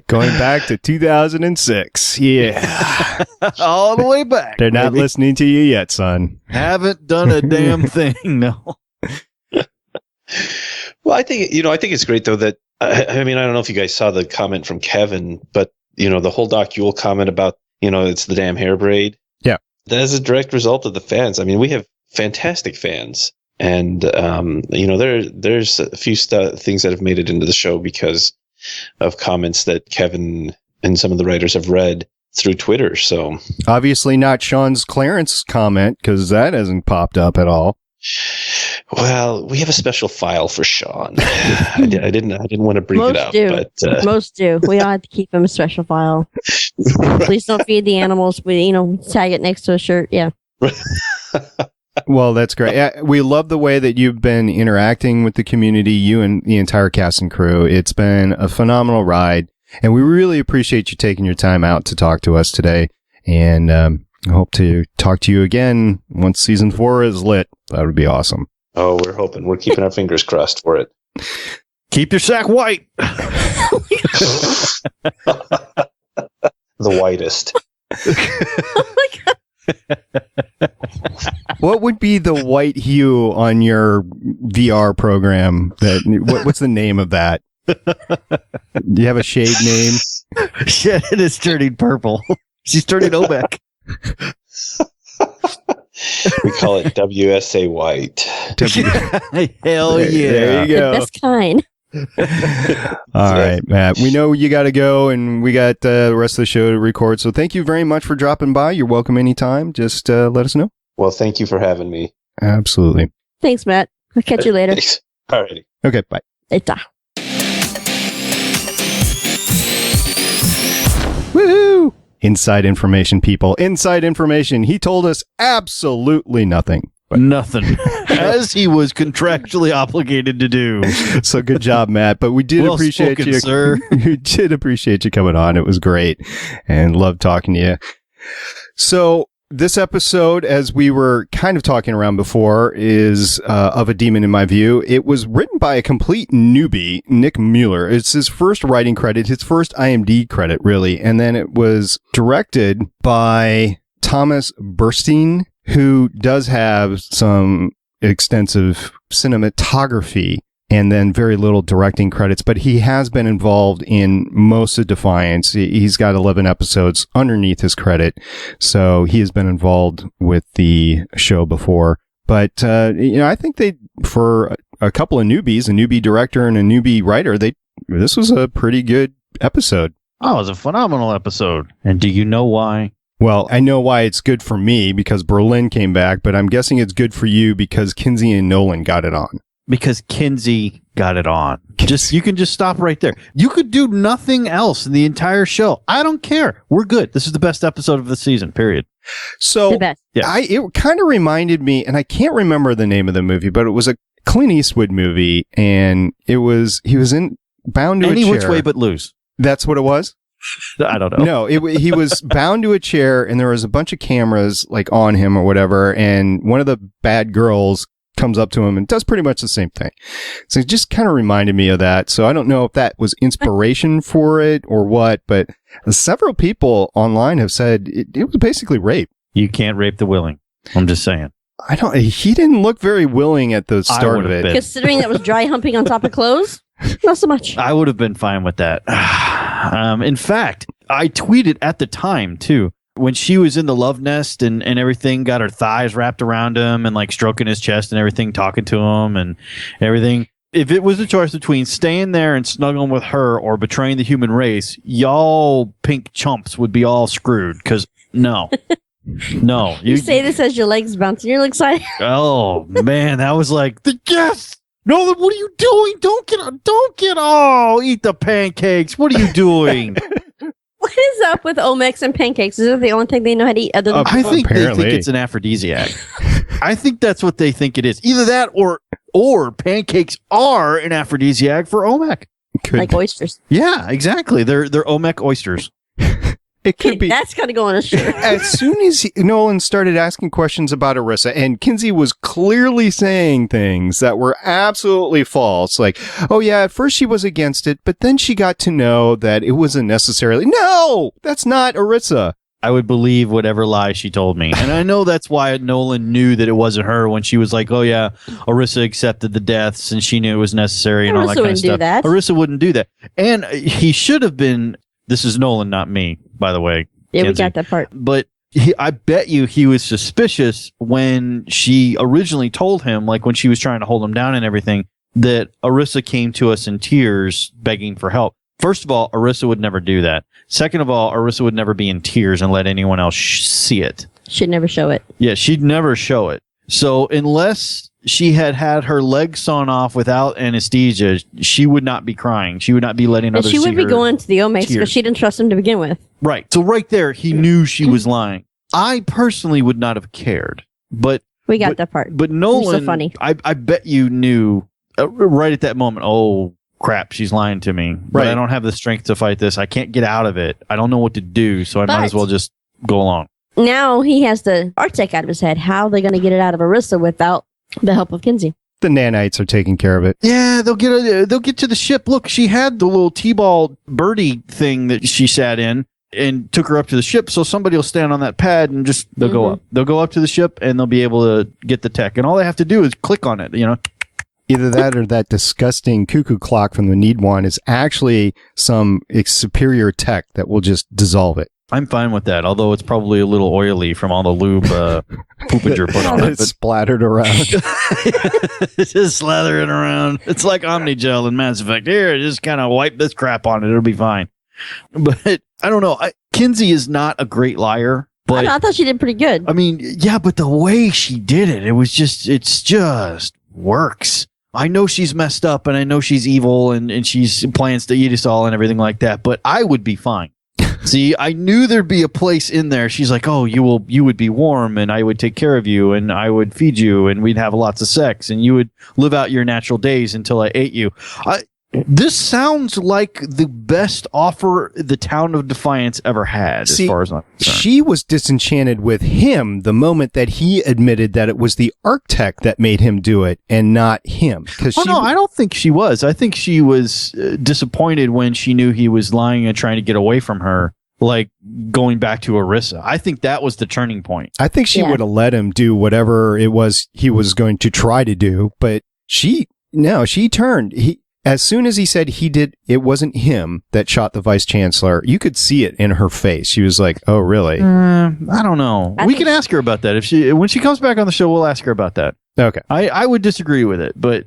Going back to 2006. Yeah. All the way back. They're not listening to you yet, son. Haven't done a damn thing. No. Well, I think it's great though that I mean, I don't know if you guys saw the comment from Kevin, but the whole Doc Yule comment about it's the damn hair braid. Yeah, that is a direct result of the fans. I mean, we have fantastic fans, and there's a few things that have made it into the show because of comments that Kevin and some of the writers have read through Twitter. So obviously not Sean's Clarence comment because that hasn't popped up at all. Well, we have a special file for Sean. I didn't want to bring Most it up, do. but Most do. We all have to keep him a special file. Please don't feed the animals. We, tag it next to a shirt. Yeah. Well, that's great. We love the way that you've been interacting with the community, you and the entire cast and crew. It's been a phenomenal ride, and we really appreciate you taking your time out to talk to us today. And I hope to talk to you again once season 4 is lit. That would be awesome. Oh, we're hoping. We're keeping our fingers crossed for it. Keep your sack white. The whitest. Oh my God. What would be the white hue on your VR program? What's the name of that? Do you have a shade name? Shit, it is turning purple. She's turning Omek. We call it WSA White. Hell yeah. There you go. The best kind. All right, Matt. We know you got to go, and we got the rest of the show to record. So thank you very much for dropping by. You're welcome anytime. Just let us know. Well, thank you for having me. Absolutely. Thanks, Matt. I'll catch you later. Thanks. All righty. Okay, bye. Later. Woohoo! Inside information, people. Inside information. He told us absolutely nothing. Nothing. As he was contractually obligated to do. So good job, Matt. But we did appreciate spoken, you. Sir. We did appreciate you coming on. It was great and loved talking to you. So this episode, as we were kind of talking around before, is of a demon in my view. It was written by a complete newbie, Nick Mueller. It's his first writing credit, his first IMDb credit, really. And then it was directed by Thomas Burstein, who does have some extensive cinematography and then very little directing credits, but he has been involved in most of Defiance. He's got 11 episodes underneath his credit, so he has been involved with the show before. But, I think for a couple of newbies, a newbie director and a newbie writer, this was a pretty good episode. Oh, it was a phenomenal episode. And do you know why? Well, I know why it's good for me because Berlin came back, but I'm guessing it's good for you because Kinsey and Nolan got it on. Because Kinsey got it on. You can just stop right there. You could do nothing else in the entire show. I don't care. We're good. This is the best episode of the season, period. So it kind of reminded me, and I can't remember the name of the movie, but it was a Clint Eastwood movie, and he was in Bound to a Chair. Any which way but loose. That's what it was? I don't know. No, he was bound to a chair, and there was a bunch of cameras like on him or whatever, and one of the bad girls comes up to him and does pretty much the same thing. So it just kind of reminded me of that. So I don't know if that was inspiration for it or what, but several people online have said it was basically rape. You can't rape the willing. I'm just saying. He didn't look very willing at the start of it. Considering that was dry humping on top of clothes, not so much. I would have been fine with that. In fact, I tweeted at the time too, when she was in the love nest and everything, got her thighs wrapped around him and like stroking his chest and everything, talking to him and everything. If it was a choice between staying there and snuggling with her or betraying the human race, y'all pink chumps would be all screwed. Because no. You say this as your legs bouncing. You're excited. Oh man, that was like yes. No, what are you doing? Don't get eat the pancakes. What are you doing? What is up with Omex and pancakes? Is that the only thing they know how to eat other than I think they think it's an aphrodisiac. I think that's what they think it is. Either that or pancakes are an aphrodisiac for Omek. Like oysters. Yeah, exactly. They're Omek oysters. It could be. That's got to go on a shirt. As soon as Nolan started asking questions about Arissa, and Kinsey was clearly saying things that were absolutely false, like, oh yeah, at first she was against it, but then she got to know that it wasn't necessarily. No, that's not Arissa. I would believe whatever lie she told me. And I know that's why Nolan knew that it wasn't her when she was like, oh yeah, Arissa accepted the deaths and she knew it was necessary and all that kind of stuff. Arissa wouldn't do that. And he should have been, this is Nolan, not me, by the way. Yeah, Kenzie. we got that part. But I bet you he was suspicious when she originally told him, like when she was trying to hold him down and everything, that Arissa came to us in tears begging for help. First of all, Arissa would never do that. Second of all, Arissa would never be in tears and let anyone else see it. She'd never show it. Yeah, she'd never show it. So unless she had her legs sawn off without anesthesia, she would not be crying. She would not be letting others see her. She would be going to the Omex because she didn't trust him to begin with. Right. So right there, he knew she was lying. I personally would not have cared. But we got that part. But Nolan, so funny. I bet you knew right at that moment, oh, crap, she's lying to me. But I don't have the strength to fight this. I can't get out of it. I don't know what to do, so I might as well just go along. Now he has the Arctech out of his head. How are they going to get it out of Arissa without the help of Kinsey? The nanites are taking care of it. Yeah, they'll get to the ship. Look, she had the little T-ball birdie thing that she sat in and took her up to the ship, so somebody will stand on that pad and just they'll go up. They'll go up to the ship and they'll be able to get the tech. And all they have to do is click on it, Either that or that disgusting cuckoo clock from the Need One is actually some superior tech that will just dissolve it. I'm fine with that, although it's probably a little oily from all the lube poopager put on it. It's splattered around. It's just slathering around. It's like Omnigel in Mass Effect. Here, just kind of wipe this crap on it. It'll be fine. But I don't know. Kinsey is not a great liar. But I thought she did pretty good. I mean, yeah, but the way she did it, it's just works. I know she's messed up and I know she's evil and she's plans to eat us all and everything like that, but I would be fine. See, I knew there'd be a place in there. She's like, oh, you would be warm and I would take care of you and I would feed you and we'd have lots of sex and you would live out your natural days until I ate you. This sounds like the best offer the town of Defiance ever had, as far as I'm concerned. She was disenchanted with him the moment that he admitted that it was the Arctech that made him do it and not him. No, I don't think she was. I think she was disappointed when she knew he was lying and trying to get away from her, like going back to Arissa. I think that was the turning point. I think she would have let him do whatever it was he was going to try to do, but she turned. As soon as he said it wasn't him that shot the vice chancellor, you could see it in her face. She was like, "Oh, really?" I don't know. We can ask her about that when she comes back on the show. We'll ask her about that. Okay. I would disagree with it, but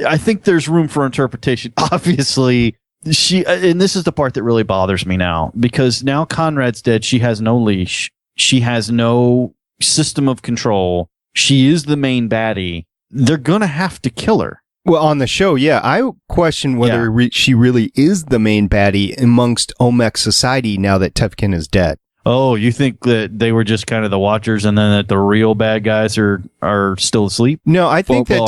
I think there's room for interpretation. Obviously, and this is the part that really bothers me now, because now Conrad's dead. She has no leash. She has no system of control. She is the main baddie. They're gonna have to kill her. Well, on the show, I question whether she really is the main baddie amongst Omex society now that Tevkin is dead. Oh, you think that they were just kind of the watchers and then that the real bad guys are still asleep? No, I think that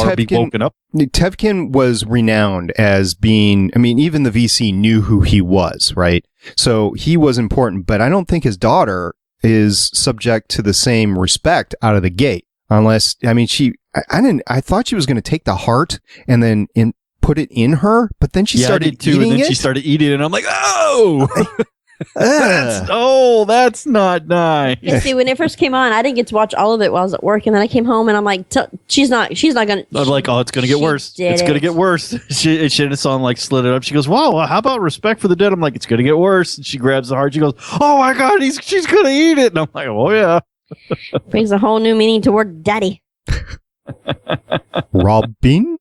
Tevkin was renowned as being, even the VC knew who he was, right? So he was important, but I don't think his daughter is subject to the same respect out of the gate. Unless, I thought she was going to take the heart and then put it in her, but then she started eating and then it. She started eating it, and I'm like, oh, that's not nice. You see, when it first came on, I didn't get to watch all of it while I was at work, and then I came home and I'm like, she's not gonna. I'm like, oh, it's gonna get worse. It's gonna get worse. Shannon like slid it up. She goes, wow, how about respect for the dead? I'm like, it's gonna get worse. And she grabs the heart. She goes, oh my god, she's gonna eat it. And I'm like, oh yeah. Brings a whole new meaning to word daddy. Robin?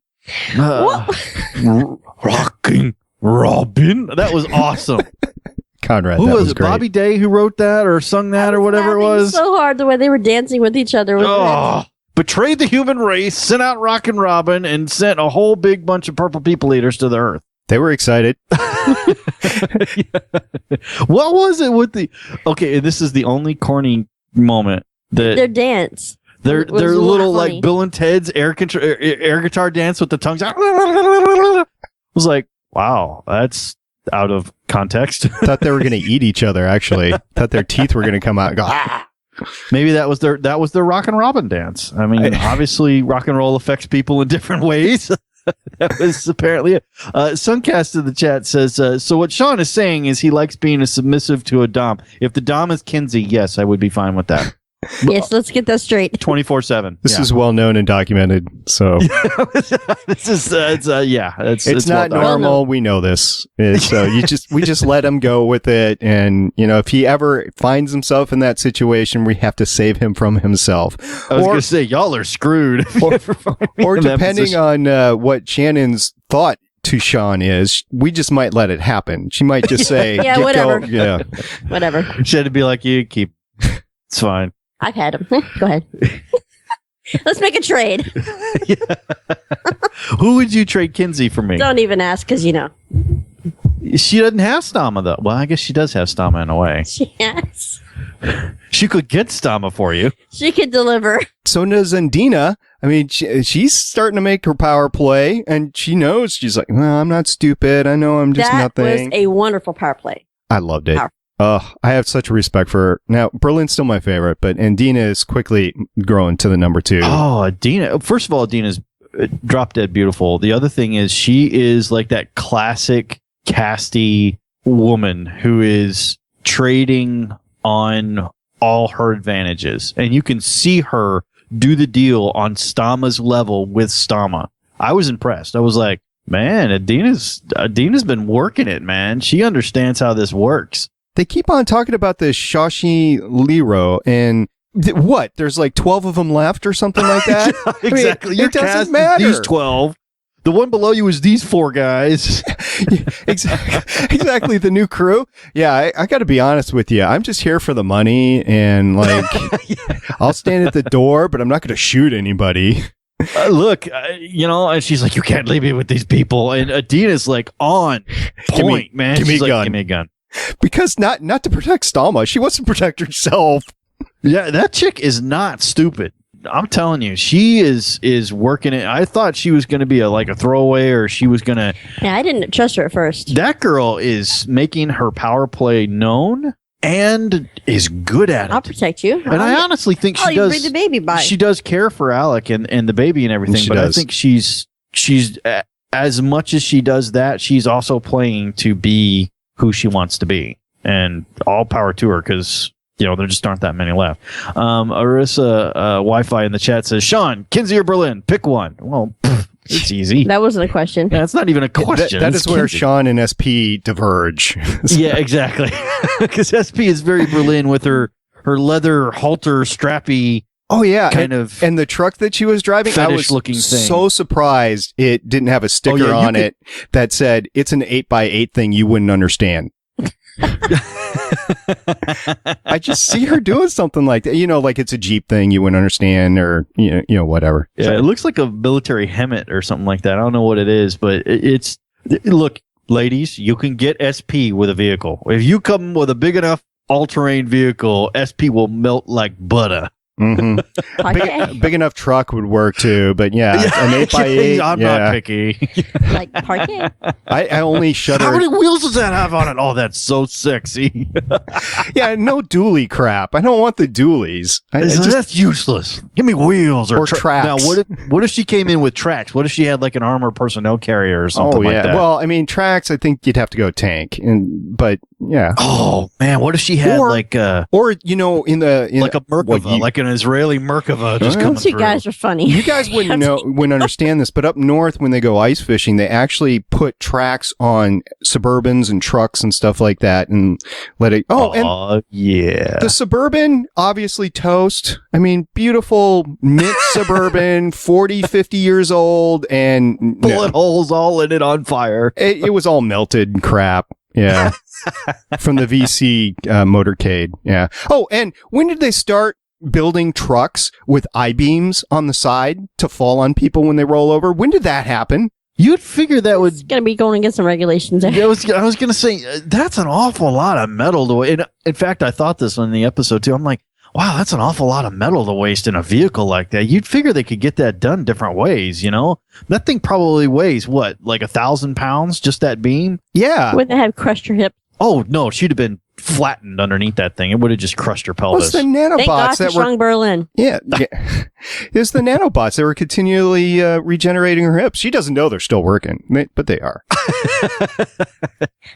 Rocking Robin? That was awesome. Conrad, who that was it? Great. Bobby Day who wrote that or sung that or whatever it was? So hard the way they were dancing with each other. Betrayed the human race, sent out Rockin' Robin, and sent a whole big bunch of purple people eaters to the earth. They were excited. What was it with okay, this is the only corny moment that their dance. Their little like Bill and Ted's air guitar dance with the tongues out. I was like, wow, that's out of context. Thought they were going to eat each other, actually. Thought their teeth were going to come out and go, ah! Maybe that was their Rock and Robin dance. I mean, obviously rock and roll affects people in different ways. That was apparently it. Suncast in the chat says, so what Sean is saying is he likes being a submissive to a Dom. If the Dom is Kinsey, yes, I would be fine with that. Yes, let's get that straight. 24/7. This is well known and documented. So this is it's not normal. We know this. So we just let him go with it. And if he ever finds himself in that situation, we have to save him from himself. I was going to say, y'all are screwed. Or depending on what Shannon's thought to Sean is, we just might let it happen. She might just say, yeah, whatever. Whatever. She had to be like, you keep. It's fine. I've had him. Go ahead. Let's make a trade. Who would you trade Kinsey for me? Don't even ask, because she doesn't have Stama though. Well, I guess she does have Stama in a way. Yes. She could get Stama for you. She could deliver. So does Zendina. I mean, she's starting to make her power play, and she knows. She's like, well, I'm not stupid. I know I'm just nothing. That was a wonderful power play. I loved it. I have such respect for her. Now, Berlin's still my favorite, but Andina is quickly growing to the number 2. Oh, Adina. First of all, Adina's drop dead beautiful. The other thing is she is like that classic casty woman who is trading on all her advantages. And you can see her do the deal on Stama's level with Stama. I was impressed. I was like, man, Adina's been working it, man. She understands how this works. They keep on talking about this Shashi Liro, and what? There's like 12 of them left or something like that? Yeah, exactly. I mean, it doesn't matter. These 12. The one below you is these 4 guys. Exactly. The new crew. Yeah, I got to be honest with you. I'm just here for the money, and I'll stand at the door, but I'm not going to shoot anybody. Look, and she's like, you can't leave me with these people. And Adina's like, on point, man. Give me a gun. Because not to protect Stama. She wants to protect herself. Yeah, that chick is not stupid. I'm telling you, she is working it. I thought she was going to be a throwaway, or she was going to... Yeah, I didn't trust her at first. That girl is making her power play known and is good at it. I'll protect you. And I honestly think she does... bring the baby by. She does care for Alec and the baby and everything, but I think she's as much as she does that, she's also playing to be who she wants to be, and all power to her, because there just aren't that many left. Arissa Wi-Fi in the chat says, Sean, Kinsey or Berlin, pick one. Well, it's easy. That wasn't a question. Yeah, it's not even a question. That is where Sean and SP diverge. Yeah, exactly. Because SP is very Berlin with her leather halter strappy. Oh yeah, of and the truck that she was driving, I was looking so surprised it didn't have a sticker on it that said it's an 8x8 thing you wouldn't understand. I just see her doing something like that, like it's a Jeep thing you wouldn't understand, or whatever. Yeah, so, it looks like a military Hemet or something like that. I don't know what it is, but look, ladies, you can get SP with a vehicle. If you come with a big enough all-terrain vehicle, SP will melt like butter. Mm-hmm. Big enough truck would work too, but an 8x8. I'm not picky. Like parquet. I only shudder. How many wheels does that have on it? Oh, that's so sexy. Yeah, no dually crap. I don't want the dualies. That's useless. Give me wheels or tracks. Now, what if she came in with tracks? What if she had like an armored personnel carrier or something like that? Well, I mean, tracks. I think you'd have to go tank, but yeah. Oh man, what if she had in the like a Merkava, like an Israeli Merkava just coming through. You guys are funny. You guys wouldn't understand this, but up north when they go ice fishing, they actually put tracks on Suburbans and trucks and stuff like that, and let it. Yeah. The Suburban, obviously toast. I mean, beautiful mint Suburban, 40, 50 years old, and bullet holes all in it on fire. It was all melted crap. Yeah. From the VC motorcade. Yeah. Oh, and when did they start building trucks with I-beams on the side to fall on people when they roll over? When did that happen? You'd figure that was going to be going against some regulations. I was going to say, that's an awful lot of metal to waste. In fact, I thought this in the episode too. I'm like, wow, that's an awful lot of metal to waste in a vehicle like that. You'd figure they could get that done different ways, That thing probably weighs, what, like 1,000 pounds, just that beam? Yeah. Wouldn't they have crushed your hip? Oh, no, she'd have been flattened underneath that thing. It would have just crushed her Well, it's pelvis. the nanobots Thank God for that were Strong Berlin. Yeah. It's the nanobots that were continually regenerating her hips. She doesn't know they're still working, but they are.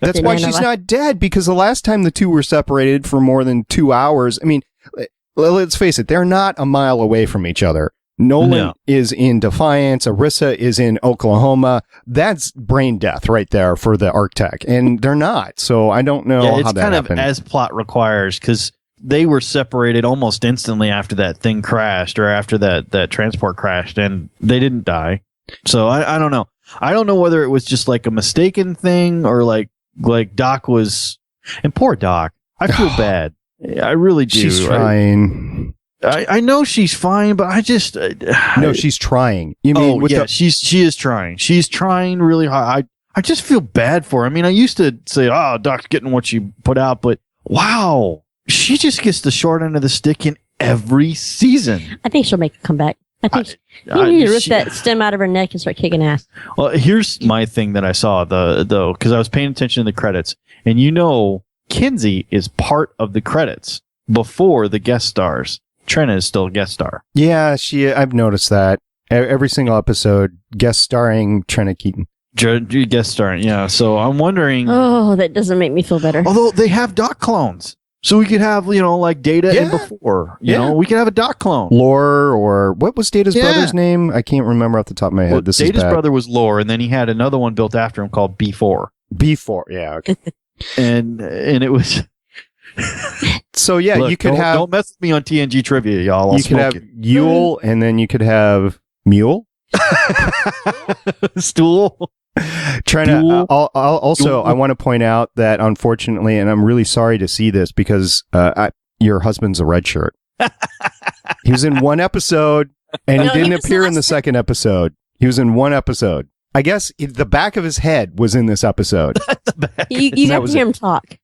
That's why she's not dead, because the last time the two were separated for more than 2 hours, I mean, let's face it, they're not a mile away from each other. Nolan is in Defiance. Arissa is in Oklahoma. That's brain death right there for the Arctech. And they're not. So I don't know how that happened. It's kind of as plot requires, because they were separated almost instantly after that thing crashed, or after that transport crashed, and they didn't die. So I don't know. I don't know whether it was just like a mistaken thing, or like Doc was... And poor Doc. I feel bad. I really do. She's trying. I know she's fine, but I just no, she's trying. You mean? She is trying. She's trying really hard. I just feel bad for her. I mean, I used to say, "Oh, Doc's getting what she put out," but wow, she just gets the short end of the stick in every season. I think she'll make a comeback. I think you need to rip that stem out of her neck and start kicking ass. Well, here's my thing that I saw though, because I was paying attention to the credits, and Kinsey is part of the credits before the guest stars. Trenna is still a guest star. Yeah, I've noticed that. Every single episode, guest starring Trenna Keaton. Guest starring, yeah. So I'm wondering... Oh, that doesn't make me feel better. Although they have Doc clones. So we could have, like Data and before. You know, we could have a Doc clone. Lore, or what was Data's brother's name? I can't remember off the top of my head. Data's brother was Lore, and then he had another one built after him called B4. B4, yeah, okay. and it was... So yeah, look, you could have... Don't mess with me on TNG trivia, y'all. You could have Yule, and then you could have Mule. Stool. Trenna, I want to point out that unfortunately, and I'm really sorry to see this, because your husband's a red shirt. He was in one episode, and he didn't appear in the second episode. He was in one episode. I guess the back of his head was in this episode. You got to hear him talk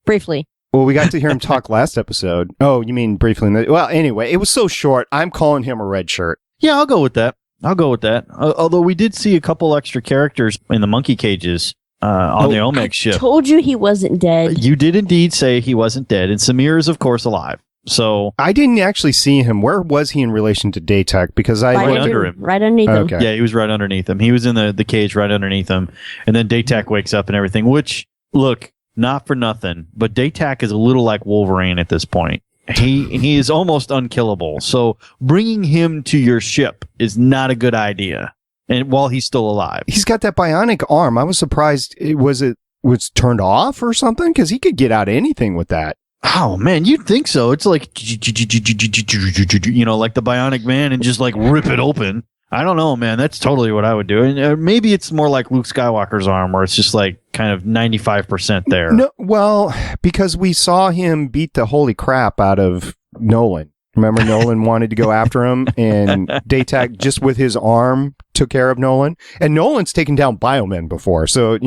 briefly. Well, we got to hear him talk last episode. Oh, you mean briefly? Well, anyway, it was so short. I'm calling him a red shirt. Yeah, I'll go with that. Although we did see a couple extra characters in the monkey cages on the Olmec ship. I told you he wasn't dead. You did indeed say he wasn't dead, and Samir is, of course, alive. So I didn't actually see him. Where was he in relation to Daytech? Because right under him. Right underneath him. Okay. Yeah, he was right underneath him. He was in the cage right underneath him. And then Daytech wakes up and everything, which, look, not for nothing, but Daytech is a little like Wolverine at this point. He is almost unkillable. So bringing him to your ship is not a good idea. And while he's still alive, he's got that bionic arm. I was surprised it was turned off or something, because he could get out anything with that. Oh man, you'd think so. It's like, like the Bionic Man, and just like rip it open. I don't know, man. That's totally what I would do. And maybe it's more like Luke Skywalker's arm, where it's just like kind of 95% there. No, well, because we saw him beat the holy crap out of Nolan. Remember, Nolan wanted to go after him, and Daytech, just with his arm, took care of Nolan. And Nolan's taken down Biomen before, so,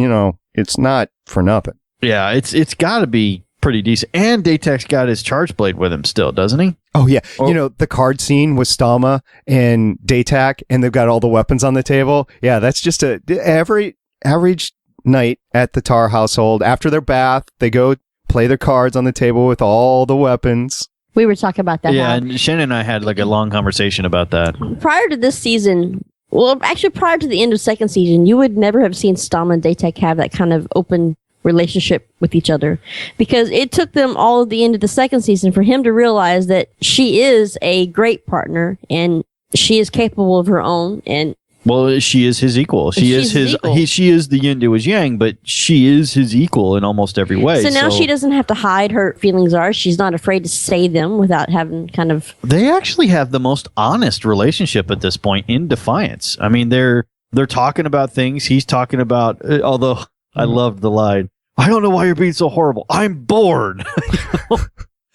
it's not for nothing. Yeah, it's got to be pretty decent. And Daytech's got his charge blade with him still, doesn't he? Oh, yeah. The card scene with Stalma and Daytech, and they've got all the weapons on the table. Yeah, that's just every average night at the Tar household. After their bath, they go play their cards on the table with all the weapons. We were talking about that. Yeah, and Shannon and I had like a long conversation about that. Prior to this season, well, actually prior to the end of second season, you would never have seen Stalma and Daytech have that kind of open relationship with each other, because it took them all of the end of the second season for him to realize that she is a great partner and she is capable of her own. And well, she is his equal. She is the yin to his yang, but she is his equal in almost every way. So now she doesn't have to hide her feelings are. She's not afraid to say them without having kind of... They actually have the most honest relationship at this point in Defiance. I mean, they're talking about things. He's talking about, although I loved the line, "I don't know why you're being so horrible. I'm bored."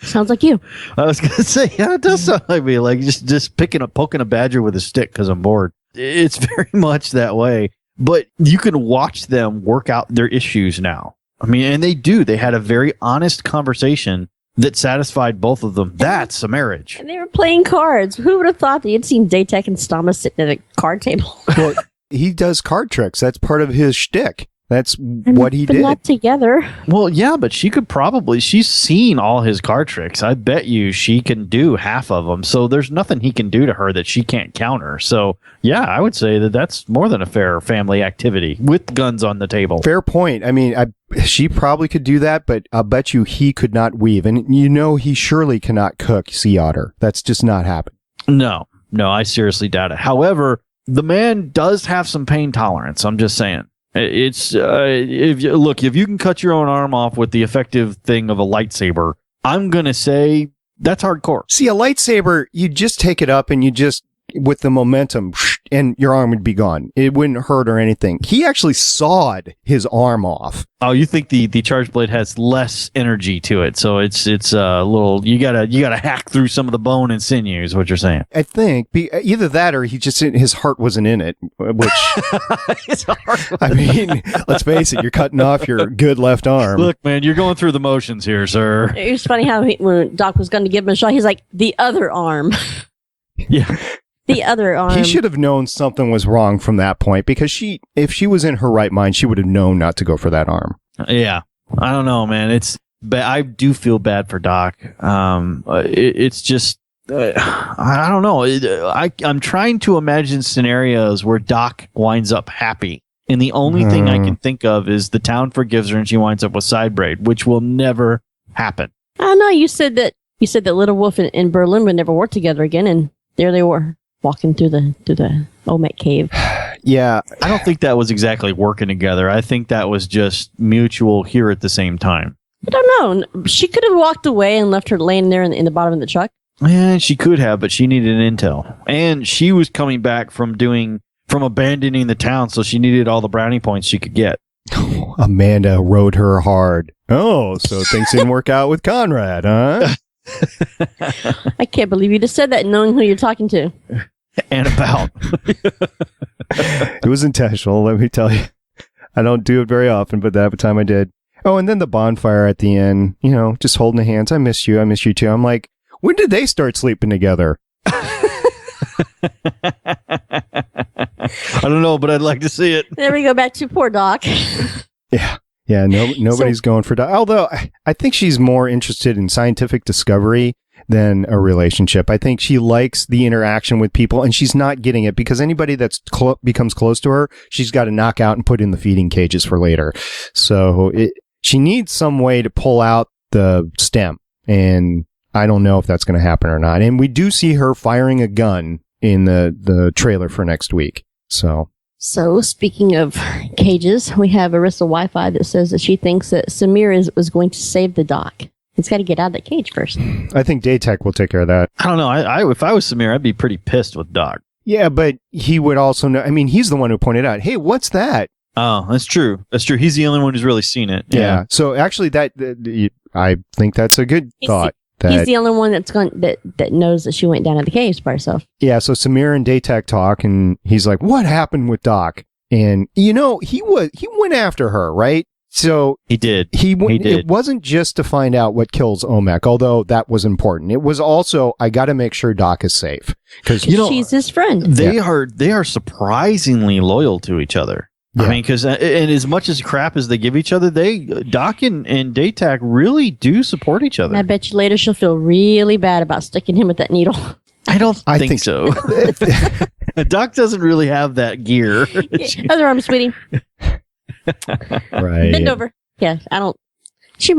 Sounds like you. I was going to say, yeah, it does sound like me. Like just poking a badger with a stick because I'm bored. It's very much that way. But you can watch them work out their issues now. I mean, and they do. They had a very honest conversation that satisfied both of them. That's a marriage. And they were playing cards. Who would have thought that you'd seen Daytech and Stalma sitting at a card table? Well, he does card tricks. That's part of his shtick. That's what he did. Not together. Well, yeah, but she's seen all his card tricks. I bet you she can do half of them. So there's nothing he can do to her that she can't counter. So yeah, I would say that that's more than a fair family activity with guns on the table. Fair point. I mean, she probably could do that, but I'll bet you he could not weave. And he surely cannot cook sea otter. That's just not happening. No, I seriously doubt it. However, the man does have some pain tolerance. I'm just saying. It's if you can cut your own arm off with the effective thing of a lightsaber, I'm gonna say that's hardcore. See, a lightsaber, you just take it up and you just, with the momentum, and your arm would be gone. It wouldn't hurt or anything. He actually sawed his arm off. Oh, you think the charged blade has less energy to it, so it's a little. You gotta hack through some of the bone and sinew, is what you're saying. I think either that or his heart wasn't in it. Which I mean, let's face it, you're cutting off your good left arm. Look, man, you're going through the motions here, sir. It was funny how when Doc was going to give him a shot, he's like, the other arm. Yeah. The other arm. He should have known something was wrong from that point, because if she was in her right mind, she would have known not to go for that arm. Yeah. I don't know, man. I do feel bad for Doc. It's just, I don't know. I'm trying to imagine scenarios where Doc winds up happy. And the only thing I can think of is the town forgives her and she winds up with Sidebraid, which will never happen. I don't know. You said that Little Wolf and Berlin would never work together again, and there they were, walking through the Olmec cave. Yeah. I don't think that was exactly working together. I think that was just mutual here at the same time. I don't know. She could have walked away and left her laying there in the bottom of the truck. Yeah, she could have, but she needed an intel. And she was coming back from abandoning the town, so she needed all the brownie points she could get. Amanda rode her hard. Oh, so things didn't work out with Conrad, huh? I can't believe you just said that knowing who you're talking to. And about. It was intentional, let me tell you. I don't do it very often, but that time I did. Oh, and then the bonfire at the end, just holding the hands. I miss you too. I'm like, when did they start sleeping together? I don't know, but I'd like to see it. There we go, back to poor Doc. Yeah. Yeah, nobody's going for Doc. Although I think she's more interested in scientific discovery than a relationship. I think she likes the interaction with people, and she's not getting it because anybody that's becomes close to her, she's got to knock out and put in the feeding cages for later. So she needs some way to pull out the stem, and I don't know if that's going to happen or not. And we do see her firing a gun in the trailer for next week. So speaking of cages, we have Arissa Wi-Fi that says that she thinks that Samir was going to save the Doc. He's got to get out of that cage first. I think Daytech will take care of that. I don't know. If I was Samir, I'd be pretty pissed with Doc. Yeah, but he would also know. I mean, he's the one who pointed out, hey, what's that? Oh, that's true. That's true. He's the only one who's really seen it. Yeah. So actually, I think that's a good thought. He's the only one that knows that she went down at the caves by herself. Yeah, so Samir and Daytech talk, and he's like, what happened with Doc? And, he went after her, right? So he did. He did. It wasn't just to find out what kills Olmec, although that was important. It was also, I got to make sure Doc is safe. Because she's his friend. They are surprisingly loyal to each other. Yeah. I mean, because and as much as crap as they give each other, Doc and Daytech really do support each other. And I bet you later she'll feel really bad about sticking him with that needle. I think so. Doc doesn't really have that gear. Other arm, sweetie. Right. Bend over. Yeah, I don't. She'll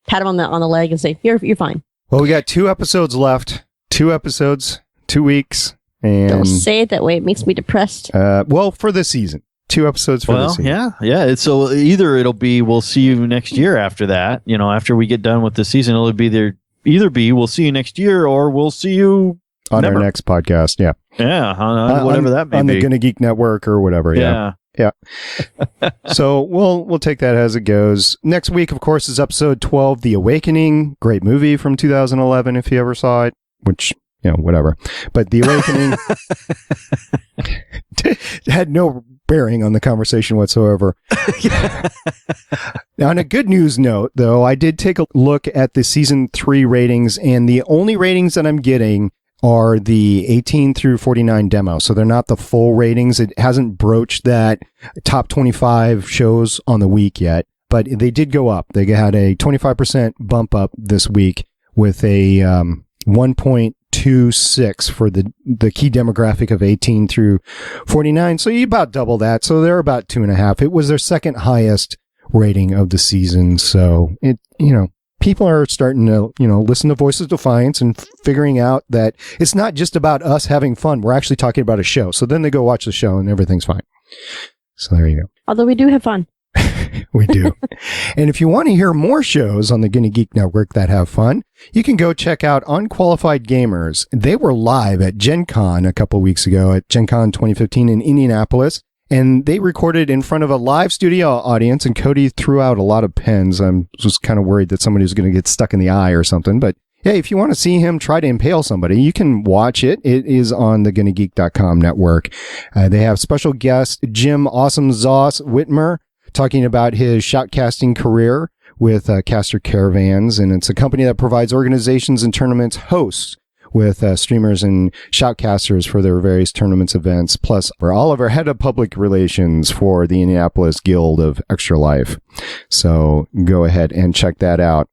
pat him on the leg and say, "You're fine." Well, we got 2 episodes left. 2 episodes, 2 weeks, and don't say it that way. It makes me depressed. Well, for this season. 2 episodes for this season. Yeah. So either it'll be we'll see you next year after that. After we get done with the season, it'll be either we'll see you next year or we'll see you on our next podcast. Yeah. Yeah. Whatever that may be. On the GonnaGeek Network or whatever. Yeah. So we'll take that as it goes. Next week, of course, is episode 12, The Awakening. Great movie from 2011, if you ever saw it, which, whatever. But The Awakening had no bearing on the conversation whatsoever. Now, on a good news note, though, I did take a look at the season 3 ratings, and the only ratings that I'm getting are the 18 through 49 demo. So they're not the full ratings. It hasn't broached that top 25 shows on the week yet, but they did go up. They had a 25% bump up this week with a 1.26 for the key demographic of 18 through 49. So you about double that. So they're about 2.5. It was their second highest rating of the season. So people are starting to, listen to Voices of Defiance and figuring out that it's not just about us having fun. We're actually talking about a show. So then they go watch the show and everything's fine. So there you go. Although we do have fun. We do. And if you want to hear more shows on the GonnaGeek Network that have fun, you can go check out Unqualified Gamers. They were live at Gen Con a couple weeks ago at Gen Con 2015 in Indianapolis. And they recorded in front of a live studio audience, and Cody threw out a lot of pens. I'm just kind of worried that somebody was going to get stuck in the eye or something. But yeah, if you want to see him try to impale somebody, you can watch it. It is on the GonnaGeek.com network. They have special guest Jim Awesome Zoss Whitmer talking about his shoutcasting career with Caster Caravans. And it's a company that provides organizations and tournaments hosts with streamers and shoutcasters for their various tournaments events, plus for Oliver, head of public relations for the Indianapolis Guild of Extra Life. So go ahead and check that out.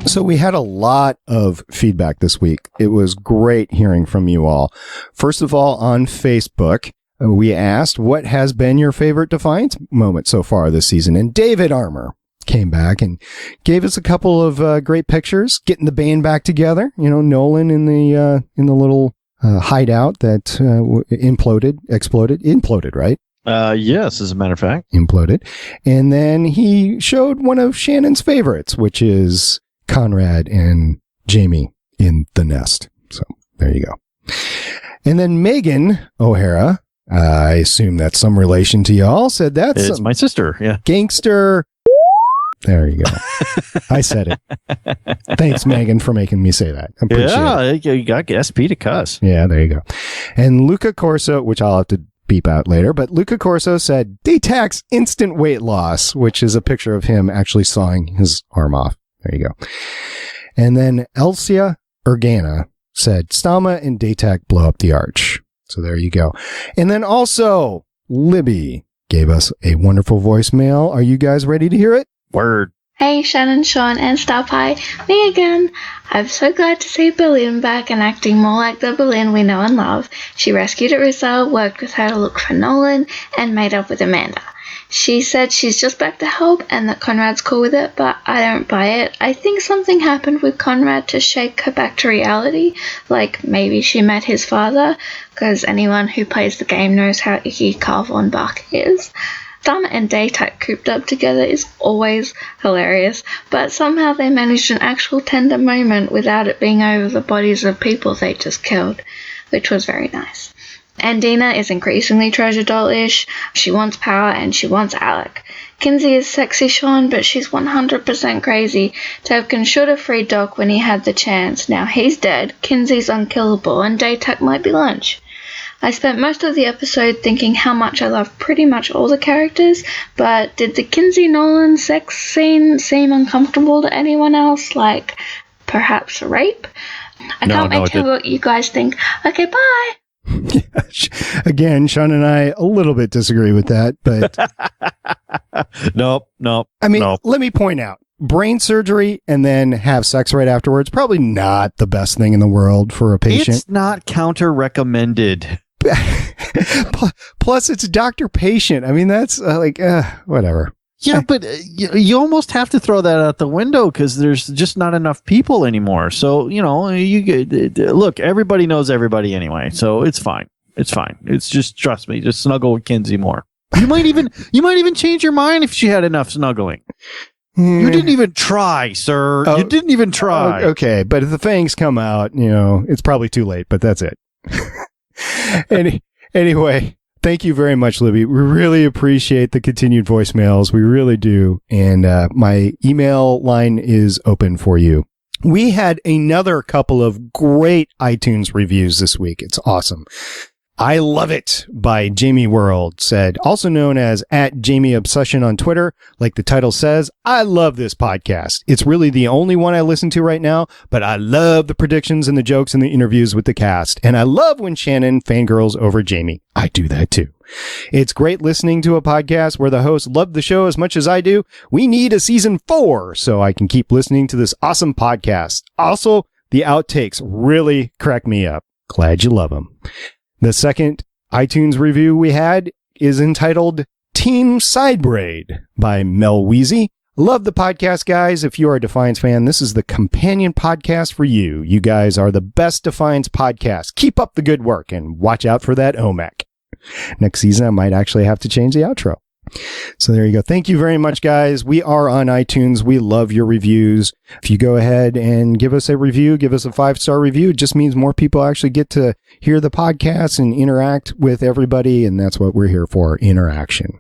So we had a lot of feedback this week. It was great hearing from you all. First of all, on Facebook, we asked, what has been your favorite Defiance moment so far this season? And David Armour came back and gave us a couple of great pictures, getting the band back together. Nolan in the little hideout that imploded, right? Yes, as a matter of fact. Imploded. And then he showed one of Shannon's favorites, which is Conrad and Jamie in the nest. So there you go. And then Megan O'Hara, I assume that's some relation to y'all, said that's it's my sister. Yeah. Gangster. There you go. I said it. Thanks, Megan, for making me say that. I appreciate it. You got SP to cuss. Yeah, there you go. And Luca Corso, which I'll have to beep out later, but Luca Corso said, Daytax instant weight loss, which is a picture of him actually sawing his arm off. There you go. And then Elsia Urgana said, Stama and Daytac blow up the arch. So there you go. And then also, Libby gave us a wonderful voicemail. Are you guys ready to hear it? Word. Hey, Shannon, Sean, and Star Pie. Me again. I'm so glad to see Berlin back and acting more like the Berlin we know and love. She rescued Arissa, worked with her to look for Nolan, and made up with Amanda. She said she's just back to help and that Conrad's cool with it, but I don't buy it. I think something happened with Conrad to shake her back to reality, like maybe she met his father, because anyone who plays the game knows how icky Carl von Bach is. Stama and Daytac cooped up together is always hilarious, but somehow they managed an actual tender moment without it being over the bodies of people they just killed, which was very nice. And Dina is increasingly treasure doll-ish. She wants power and she wants Alec. Kinsey is sexy Sean, but she's 100% crazy. Tevkin should have freed Doc when he had the chance. Now he's dead, Kinsey's unkillable, and Daytac might be lunch. I spent most of the episode thinking how much I love pretty much all the characters, but did the Kinsey-Nolan sex scene seem uncomfortable to anyone else? Like, perhaps rape? I can't wait to hear what you guys think. Okay, bye! Again, Sean and I a little bit disagree with that, but... Nope. I mean, let me point out, brain surgery and then have sex right afterwards, probably not the best thing in the world for a patient. It's not counter-recommended. Plus, it's doctor-patient. I mean, that's whatever. Yeah, but you almost have to throw that out the window because there's just not enough people anymore. So, look, everybody knows everybody anyway, so it's fine. It's fine. It's just, trust me, just snuggle with Kinsey more. You might even change your mind if she had enough snuggling. You didn't even try, sir. You didn't even try. Okay, but if the fangs come out, it's probably too late, but that's it. Anyway, thank you very much, Libby. We really appreciate the continued voicemails. We really do. And my email line is open for you. We had another couple of great iTunes reviews this week. It's awesome. I Love It by Jamie World said, also known as @JamieObsession on Twitter. Like the title says, I love this podcast. It's really the only one I listen to right now, but I love the predictions and the jokes and the interviews with the cast. And I love when Shannon fangirls over Jamie. I do that too. It's great listening to a podcast where the hosts love the show as much as I do. We need a season 4 so I can keep listening to this awesome podcast. Also, the outtakes really crack me up. Glad you love them. The second iTunes review we had is entitled Team Sidebraid by Mel Weezy. Love the podcast, guys. If you are a Defiance fan, this is the companion podcast for you. You guys are the best Defiance podcast. Keep up the good work and watch out for that OMAC. Next season, I might actually have to change the outro. So there you go. Thank you very much, guys. We are on iTunes. We love your reviews. If you go ahead and give us a review, give us a 5-star review, it just means more people actually get to hear the podcast and interact with everybody. And that's what we're here for, interaction.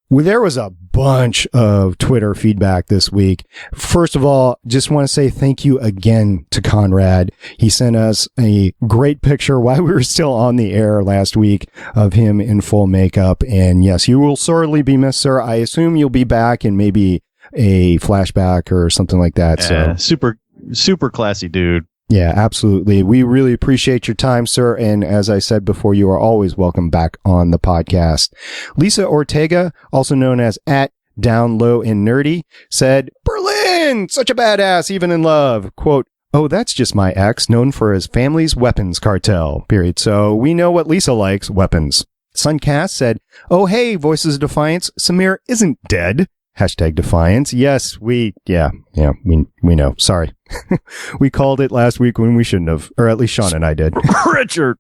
Well, there was a bunch of Twitter feedback this week. First of all, just want to say thank you again to Conrad. He sent us a great picture while we were still on the air last week of him in full makeup. And yes, you will sorely be missed, sir. I assume you'll be back in maybe a flashback or something like that. Yeah, so super classy dude. Yeah, absolutely. We really appreciate your time, sir. And as I said before, you are always welcome back on the podcast. Lisa Ortega, also known as @DownLowAndNerdy, said, Berlin, such a badass, even in love. Quote, oh, that's just my ex, known for his family's weapons cartel, period. So we know what Lisa likes, weapons. Suncast said, oh, hey, Voices of Defiance, Samir isn't dead. #Defiance. Yes, we know. Sorry. We called it last week when we shouldn't have, or at least Sean and I did. Richard.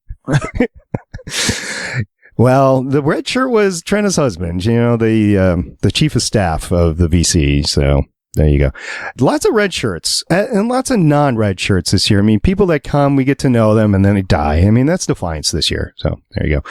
Well, the red shirt was Trina's husband, the chief of staff of the VC. So there you go. Lots of red shirts and lots of non-red shirts this year. I mean, people that come, we get to know them and then they die. I mean, that's Defiance this year. So there you go.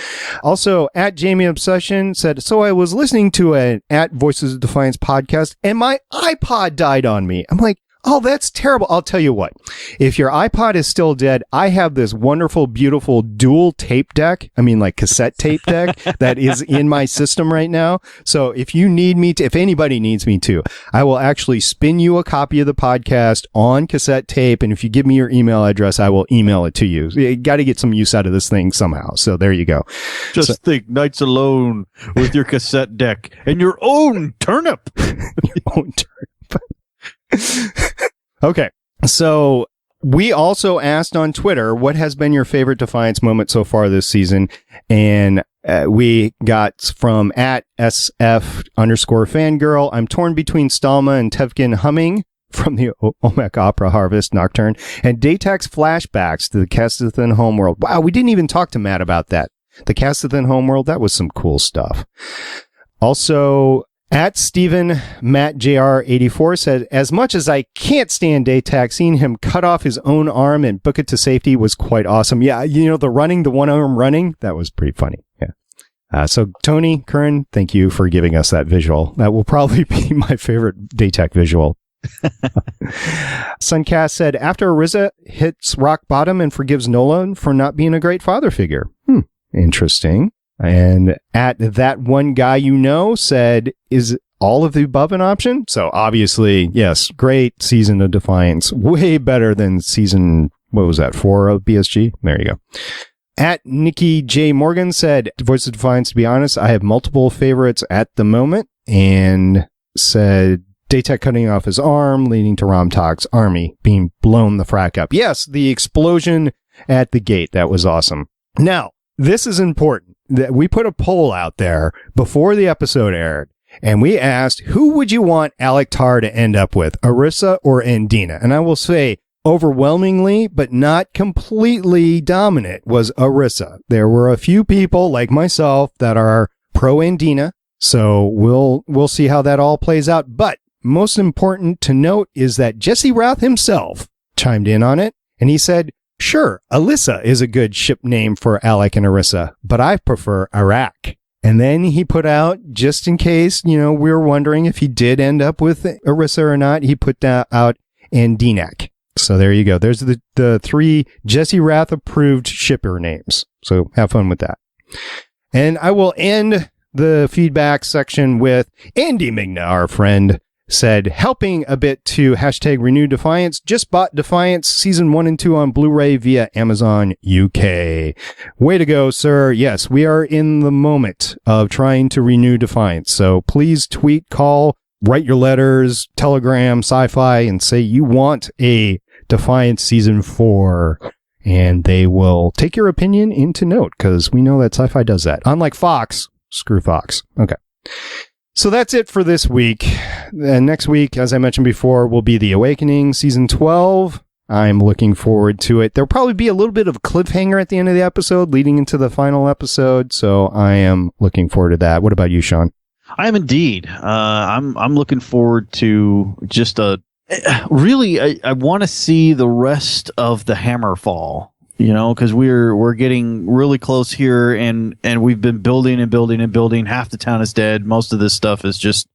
Also, @JamieObsession said, so I was listening to an @Voices of Defiance podcast and my iPod died on me. I'm like, oh, that's terrible. I'll tell you what. If your iPod is still dead, I have this wonderful, beautiful dual tape deck. I mean, like cassette tape deck that is in my system right now. So if you need me to, if anybody needs me to, I will actually spin you a copy of the podcast on cassette tape. And if you give me your email address, I will email it to you. You got to get some use out of this thing somehow. So there you go. Just think nights alone with your cassette deck and your own turnip. Your own turnip. Okay, so we also asked on Twitter, what has been your favorite Defiance moment so far this season? And we got from @SF_fangirl, I'm torn between Stalma and Tevkin humming from the Olmec Opera Harvest Nocturne, and Daytak's flashbacks to the Castithan homeworld. Wow, we didn't even talk to Matt about that. The Castithan homeworld, that was some cool stuff. Also, @Steven Matt JR84 said, as much as I can't stand Daytak, seeing him cut off his own arm and book it to safety was quite awesome. Yeah, the one arm running, that was pretty funny. Yeah. So Tony Curran, thank you for giving us that visual. That will probably be my favorite Daytak visual. Suncast said, after Ariza hits rock bottom and forgives Nolan for not being a great father figure. Interesting. And @that one guy said, is all of the above an option? So obviously, yes, great season of Defiance. Way better than season, 4 of BSG? There you go. @Nikki J. Morgan said, Voice of Defiance, to be honest, I have multiple favorites at the moment. And said, Daytak cutting off his arm, leading to Ramtok's army being blown the frack up. Yes, the explosion at the gate. That was awesome. Now, this is important. That we put a poll out there before the episode aired, and we asked, who would you want Alec Tarr to end up with, Arissa or Andina? And I will say, overwhelmingly, but not completely dominant, was Arissa. There were a few people like myself that are pro Andina, so we'll see how that all plays out. But most important to note is that Jesse Routh himself chimed in on it, and he said, sure, Alyssa is a good ship name for Alec and Arissa, but I prefer Iraq. And then he put out, just in case, we were wondering if he did end up with Arissa or not, he put out Andinak. So there you go. There's the 3 Jesse Rath approved shipper names. So have fun with that. And I will end the feedback section with Andy Migna, our friend, said, helping a bit to hashtag Renew Defiance. Just bought Defiance season 1 and 2 on Blu-ray via Amazon UK. Way to go, sir. Yes, we are in the moment of trying to renew Defiance. So please tweet, call, write your letters, telegram, sci-fi, and say you want a Defiance season 4. And they will take your opinion into note, because we know that sci-fi does that. Unlike Fox. Screw Fox. Okay. So that's it for this week. Next week, as I mentioned before, will be The Awakening, Season 12. I'm looking forward to it. There'll probably be a little bit of a cliffhanger at the end of the episode, leading into the final episode, so I am looking forward to that. What about you, Sean? I am indeed. I'm looking forward to just really, I want to see the rest of the hammer fall. You know, because we're getting really close here, and we've been building and building and building. Half the town is dead. Most of this stuff has just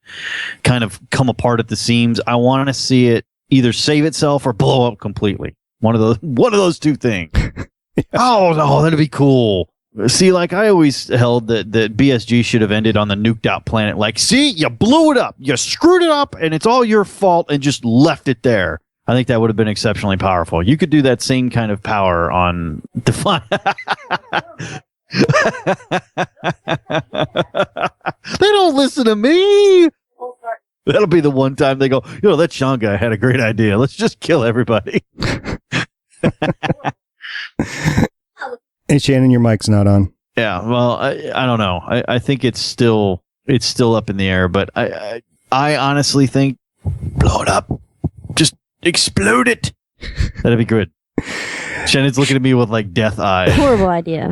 kind of come apart at the seams. I want to see it either save itself or blow up completely. One of those two things. Yeah. Oh no, that'd be cool. See, like I always held that BSG should have ended on the nuked out planet. Like, see, you blew it up, you screwed it up, and it's all your fault, and just left it there. I think that would have been exceptionally powerful. You could do that same kind of power on Defiance. They don't listen to me. That'll be the one time they go, that Sean guy had a great idea. Let's just kill everybody. Hey, Shannon, your mic's not on. Yeah, well, I don't know. I think it's still up in the air, but I honestly think blow it up. Just explode it. That'd be good. Shannon's looking at me with like death eyes. Horrible idea.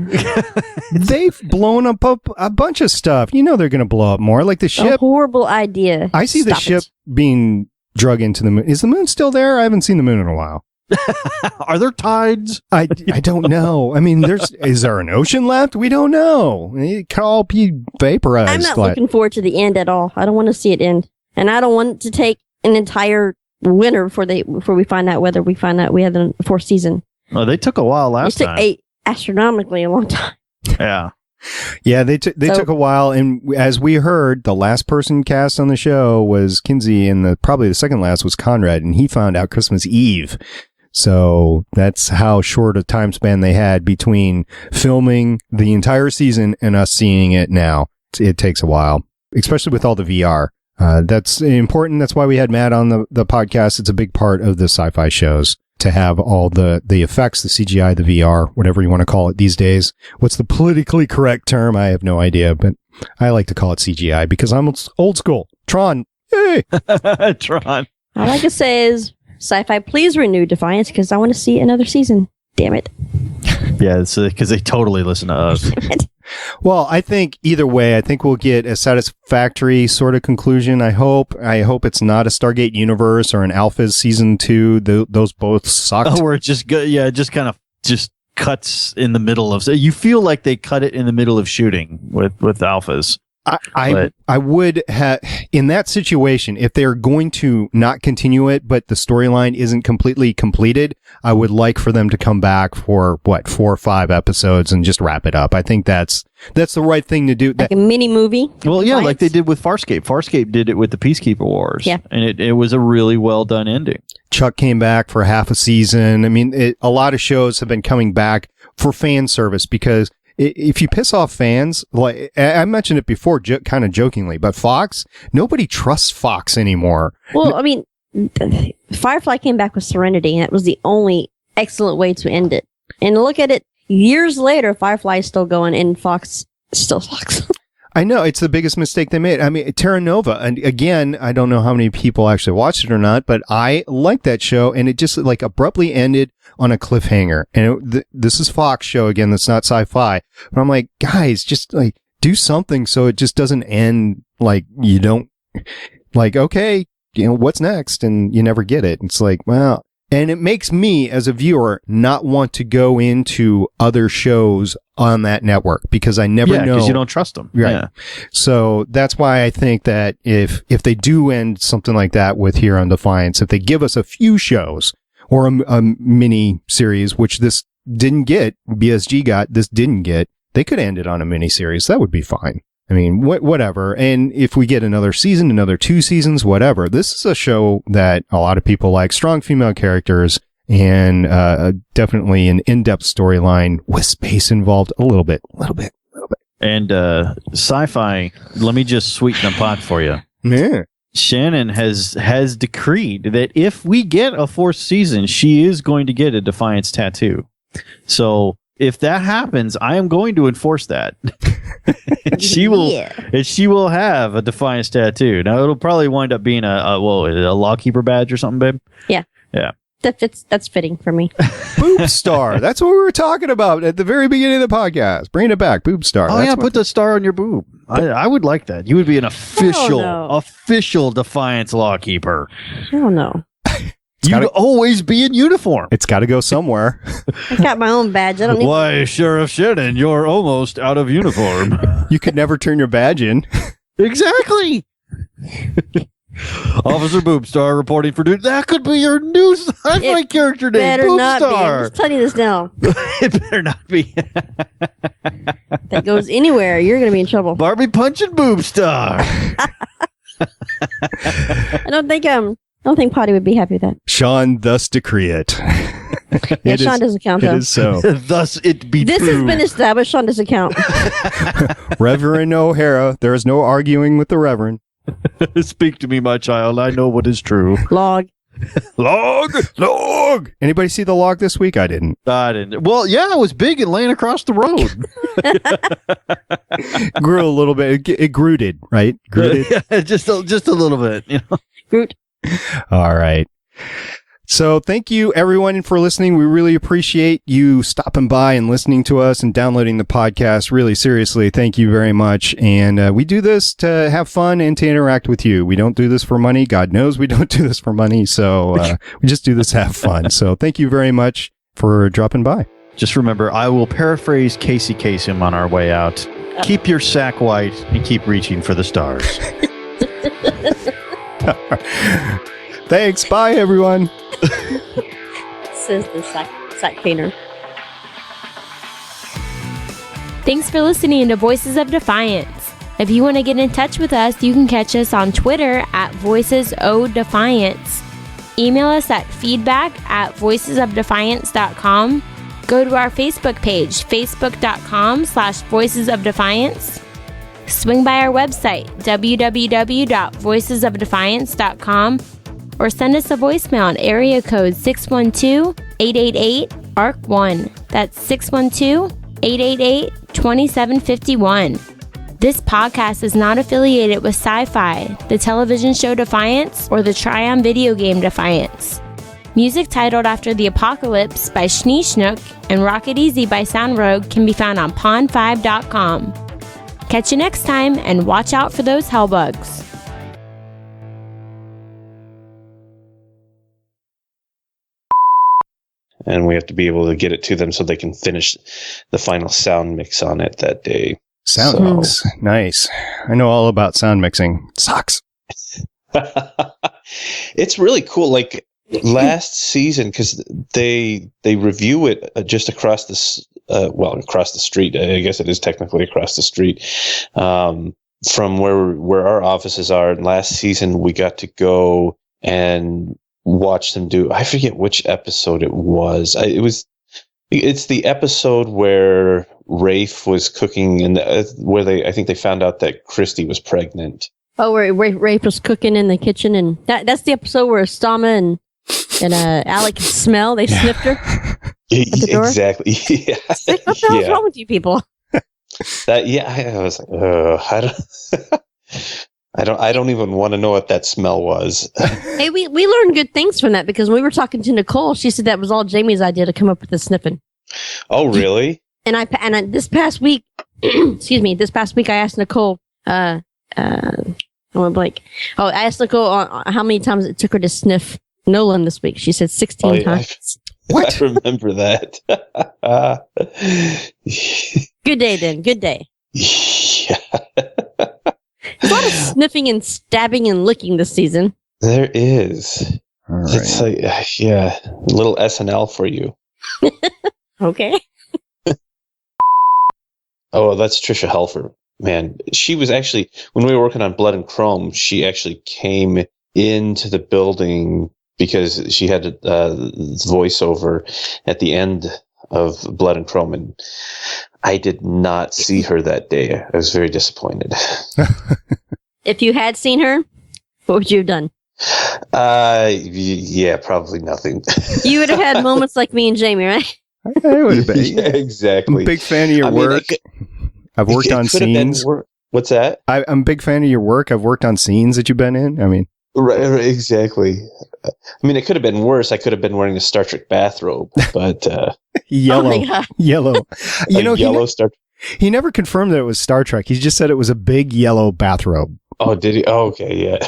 They've blown up a bunch of stuff. They're going to blow up more. Like the ship. A horrible idea. I see the ship being drug into the moon. Is the moon still there? I haven't seen the moon in a while. Are there tides? I don't know. I mean, is there an ocean left? We don't know. It could all be vaporized. I'm not looking forward to the end at all. I don't want to see it end. And I don't want it to take an entire winter before we find out whether we have the fourth season. Oh, they took a while last time. It took astronomically a long time. Yeah. Yeah, they took a while, and as we heard, the last person cast on the show was Kinsey, and probably the second last was Conrad, and he found out Christmas Eve. So that's how short a time span they had between filming the entire season and us seeing it now. It takes a while, especially with all the VR. That's important. That's why we had Matt on the podcast. It's a big part of the sci-fi shows to have all the effects, the CGI, the VR, whatever you want to call it these days. What's the politically correct term? I have no idea, but I like to call it CGI because I'm old school. Tron. Yay! Tron. All I can say is, sci-fi, please renew Defiance because I want to see another season. Damn it. Yeah, because they totally listen to us. Well, I think either way, I think we'll get a satisfactory sort of conclusion. I hope it's not a Stargate Universe or an Alphas season 2. Those both sucked. Oh, where it just kind of cuts in the middle of. So you feel like they cut it in the middle of shooting with Alphas. I would have, in that situation, if they're going to not continue it, but the storyline isn't completely completed, I would like for them to come back for 4 or 5 episodes and just wrap it up. I think that's the right thing to do. Like a mini movie? Well, yeah, like they did with Farscape. Farscape did it with the Peacekeeper Wars. Yeah. And it was a really well done ending. Chuck came back for half a season. I mean, a lot of shows have been coming back for fan service because if you piss off fans, like I mentioned it before, kind of jokingly, but Fox, nobody trusts Fox anymore. Well, I mean, Firefly came back with Serenity, and that was the only excellent way to end it. And look at it, years later, Firefly is still going, and Fox still sucks. I know, it's the biggest mistake they made. I mean, Terra Nova, and again, I don't know how many people actually watched it or not, but I liked that show, and it just like abruptly ended on a cliffhanger. And this is Fox show again, that's not sci-fi. But I'm like, guys, just like do something so it just doesn't end like you don't, like, okay, what's next? And you never get it. It's like, well, and it makes me as a viewer not want to go into other shows on that network because I never know. Because you don't trust them. Right. Yeah. So that's why I think that if they do end something like that with here on Defiance, if they give us a few shows or a mini series, which this didn't get, BSG got, this didn't get, They could end it on a miniseries. That would be fine. I mean, whatever. And if we get another season, another 2 seasons, whatever. This is a show that a lot of people like. Strong female characters and definitely an in-depth storyline with space involved a little bit. And sci-fi, let me just sweeten the pot for you. Yeah. Shannon has decreed that if we get a 4th season, she is going to get a Defiance tattoo. So if that happens, I am going to enforce that. And she will have a Defiance tattoo. Now it'll probably wind up being a lawkeeper badge or something, babe. Yeah. That's fitting for me. Boob star. That's what we were talking about at the very beginning of the podcast. Bring it back. Boob star. Oh, put the star on your boob. I would like that. You would be an official Defiance lawkeeper. Hell no. You'd always be in uniform. It's got to go somewhere. I got my own badge. I don't need. Why, Sheriff Shannon, you're almost out of uniform. You could never turn your badge in. Exactly. Officer Boobstar reporting for duty. That could be your new sci-fi character name. Better not be. I'm Boobstar. just telling you this now. It better not be. That goes anywhere, you're going to be in trouble. Barbie punching Boobstar. I don't think Potty would be happy with that. Sean thus decree it. Yeah, Sean doesn't count, though. It is so. Thus it be This true. has been established. Sean doesn't count. Reverend O'Hara, there is no arguing with the Reverend. Speak to me, my child. I know what is true. Log. Log. Anybody see the log this week? I didn't. Well, yeah, it was big and laying across the road. Grew a little bit. It grooted, right? Grooted. Yeah, just a little bit. You know. Groot. All right. So thank you, everyone, for listening. We really appreciate you stopping by and listening to us and downloading the podcast. Really, seriously, thank you very much. And we do this to have fun and to interact with you. We don't do this for money. God knows we don't do this for money. So we just do this to have fun. So thank you very much for dropping by. Just remember, I will paraphrase Casey Kasem on our way out. Keep your sack white and keep reaching for the stars. Thanks. Bye, everyone. Says the sack painter. Thanks for listening to Voices of Defiance. If you want to get in touch with us, you can catch us on Twitter at Voices of Defiance. Email us at feedback@voicesofdefiance.com. Go to our Facebook page, facebook.com/voicesofdefiance. Swing by our website, www.voicesofdefiance.com, or send us a voicemail on area code 612-888-ARC1. That's 612-888-2751. This podcast is not affiliated with Sci-Fi, the television show Defiance, or the Tryon video game Defiance. Music titled after the Apocalypse by Schneeshnook and Rocket Easy by Soundrogue can be found on pond5.com. Catch you next time, and watch out for those hellbugs. And we have to be able to get it to them so they can finish the final sound mix on it that day. Sound mix. Nice. I know all about sound mixing. Sucks. It's really cool. Like last season, because they review it just across across the street. I guess it is technically across the street from where our offices are. And last season, we got to go and watch them do. I forget which episode it was. It's the episode where Rafe was cooking, and where I think they found out that Christy was pregnant. Oh, where Rafe was cooking in the kitchen, and that's the episode where Stama and Alec could smell. They sniffed her at the door. Exactly. Yeah. What the hell's wrong with you people? I was like, I don't even want to know what that smell was. Hey, we learned good things from that, because when we were talking to Nicole, she said that was all Jamie's idea to come up with the sniffing. Oh, really? And I this past week, excuse me, I asked Nicole, I went blank. Oh, I asked Nicole how many times it took her to sniff Nolan this week. She said 16 times. What? I remember that. Good day, then. Good day. Yeah. There's a lot of sniffing and stabbing and licking this season. There is. All right. It's like, a little SNL for you. Okay. Oh, that's Trisha Helfer. Man, she was actually, when we were working on Blood and Chrome, she actually came into the building because she had a voiceover at the end of Blood and Chrome, and I did not see her that day. I was very disappointed. If you had seen her, what would you have done? Yeah, probably nothing. You would have had moments like me and Jamie, right? I would have been. Yeah, exactly. I'm a big fan of your work. I've worked on scenes. What's that? I'm a big fan of your work. I've worked on scenes that you've been in. I mean, right, exactly. I mean, it could have been worse. I could have been wearing a Star Trek bathrobe, but yellow. Oh my God. Yellow. Yellow Star. He never confirmed that it was Star Trek. He just said it was a big yellow bathrobe. Oh, did he? Oh, okay, yeah.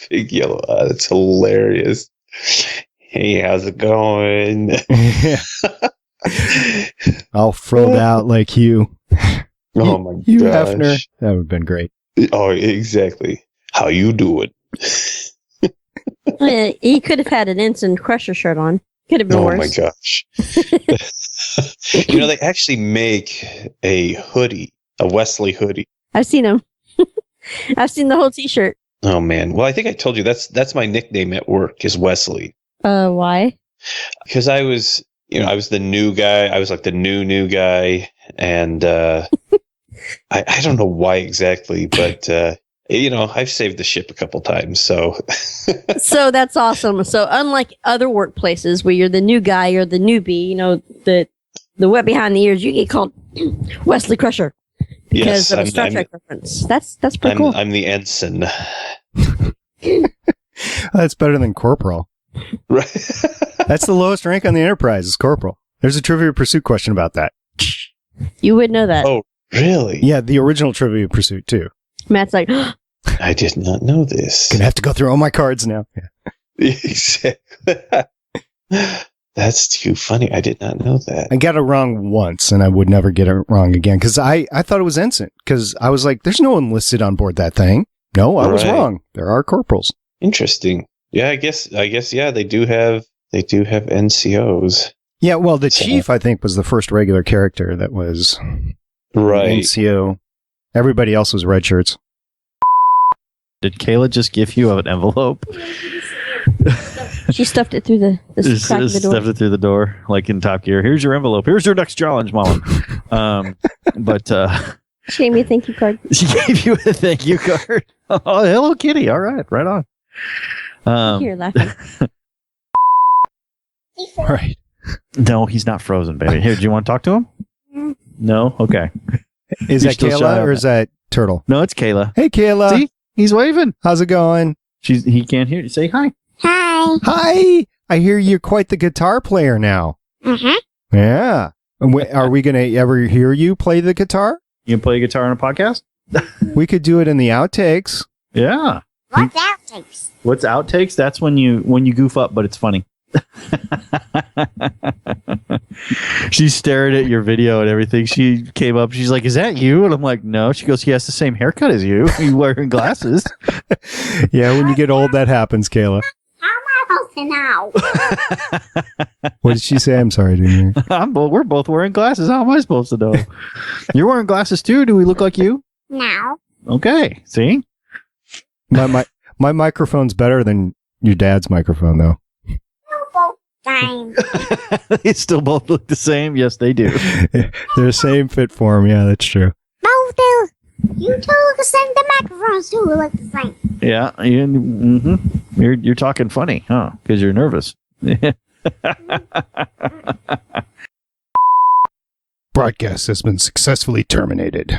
Big yellow. That's hilarious. Hey, how's it going? I'll throw out like you. Oh my you gosh. Hefner. That would have been great. Oh, exactly. How you doing? He could have had an Ensign Crusher shirt on. Could have been worse. Oh my gosh. They actually make a hoodie, a Wesley hoodie. I've seen him. I've seen the whole T-shirt. Oh man. Well, I think I told you that's my nickname at work is Wesley. Why? Because I was the new guy. I was like the new guy, and I don't know why exactly, but I've saved the ship a couple times. So, so that's awesome. So unlike other workplaces where you're the new guy or the newbie, the wet behind the ears, you get called Wesley Crusher because of a Star Trek reference. That's pretty cool. I'm the ensign. That's better than corporal. Right. That's the lowest rank on the Enterprise is corporal. There's a Trivia Pursuit question about that. You would know that. Oh, really? Yeah, the original Trivia Pursuit too. Matt's like, I did not know this. Gonna have to go through all my cards now. Yeah. Exactly. That's too funny. I did not know that. I got it wrong once, and I would never get it wrong again because I thought it was ensign because I was like, "There's no one listed on board that thing." No, I was wrong. There are corporals. Interesting. Yeah, I guess. Yeah, they do have NCOs. Yeah, well, the chief I think was the first regular character that was right NCO. Everybody else was red shirts. Did Kayla just give you an envelope? She stuffed it through the crack of the door. Stuffed it through the door, like in Top Gear. Here's your envelope. Here's your next challenge, Mom. But she gave me a thank you card. She gave you a thank you card. Oh, Hello Kitty. All right, right on. You're laughing. Right. No, he's not frozen, baby. Here, do you want to talk to him? No? Okay. Is that Kayla or is that Turtle? No, it's Kayla. Hey, Kayla. See? He's waving. How's it going? He can't hear you. Say hi. Hi. Hi. I hear you're quite the guitar player now. Mm-hmm. Yeah. Are we going to ever hear you play the guitar? You can play guitar on a podcast? We could do it in the outtakes. Yeah. What's outtakes? What's outtakes? That's when you goof up, but it's funny. She's staring at your video and everything. She came up. She's like, "Is that you?" And I'm like, "No." She goes, "He has the same haircut as you. You wearing glasses." Yeah, when you get old, that happens, Kayla. How am I supposed to know? What did she say? I'm sorry, I didn't hear. We're both wearing glasses. How am I supposed to know? You're wearing glasses too. Do we look like you? No. Okay. See, my microphone's better than your dad's microphone, though. Same. They still both look the same. Yes, they do. They're the same fit form. Yeah, that's true. Both do. You two look the same. The microphones too look the same. Yeah, you're talking funny, huh? Because you're nervous. Broadcast has been successfully terminated.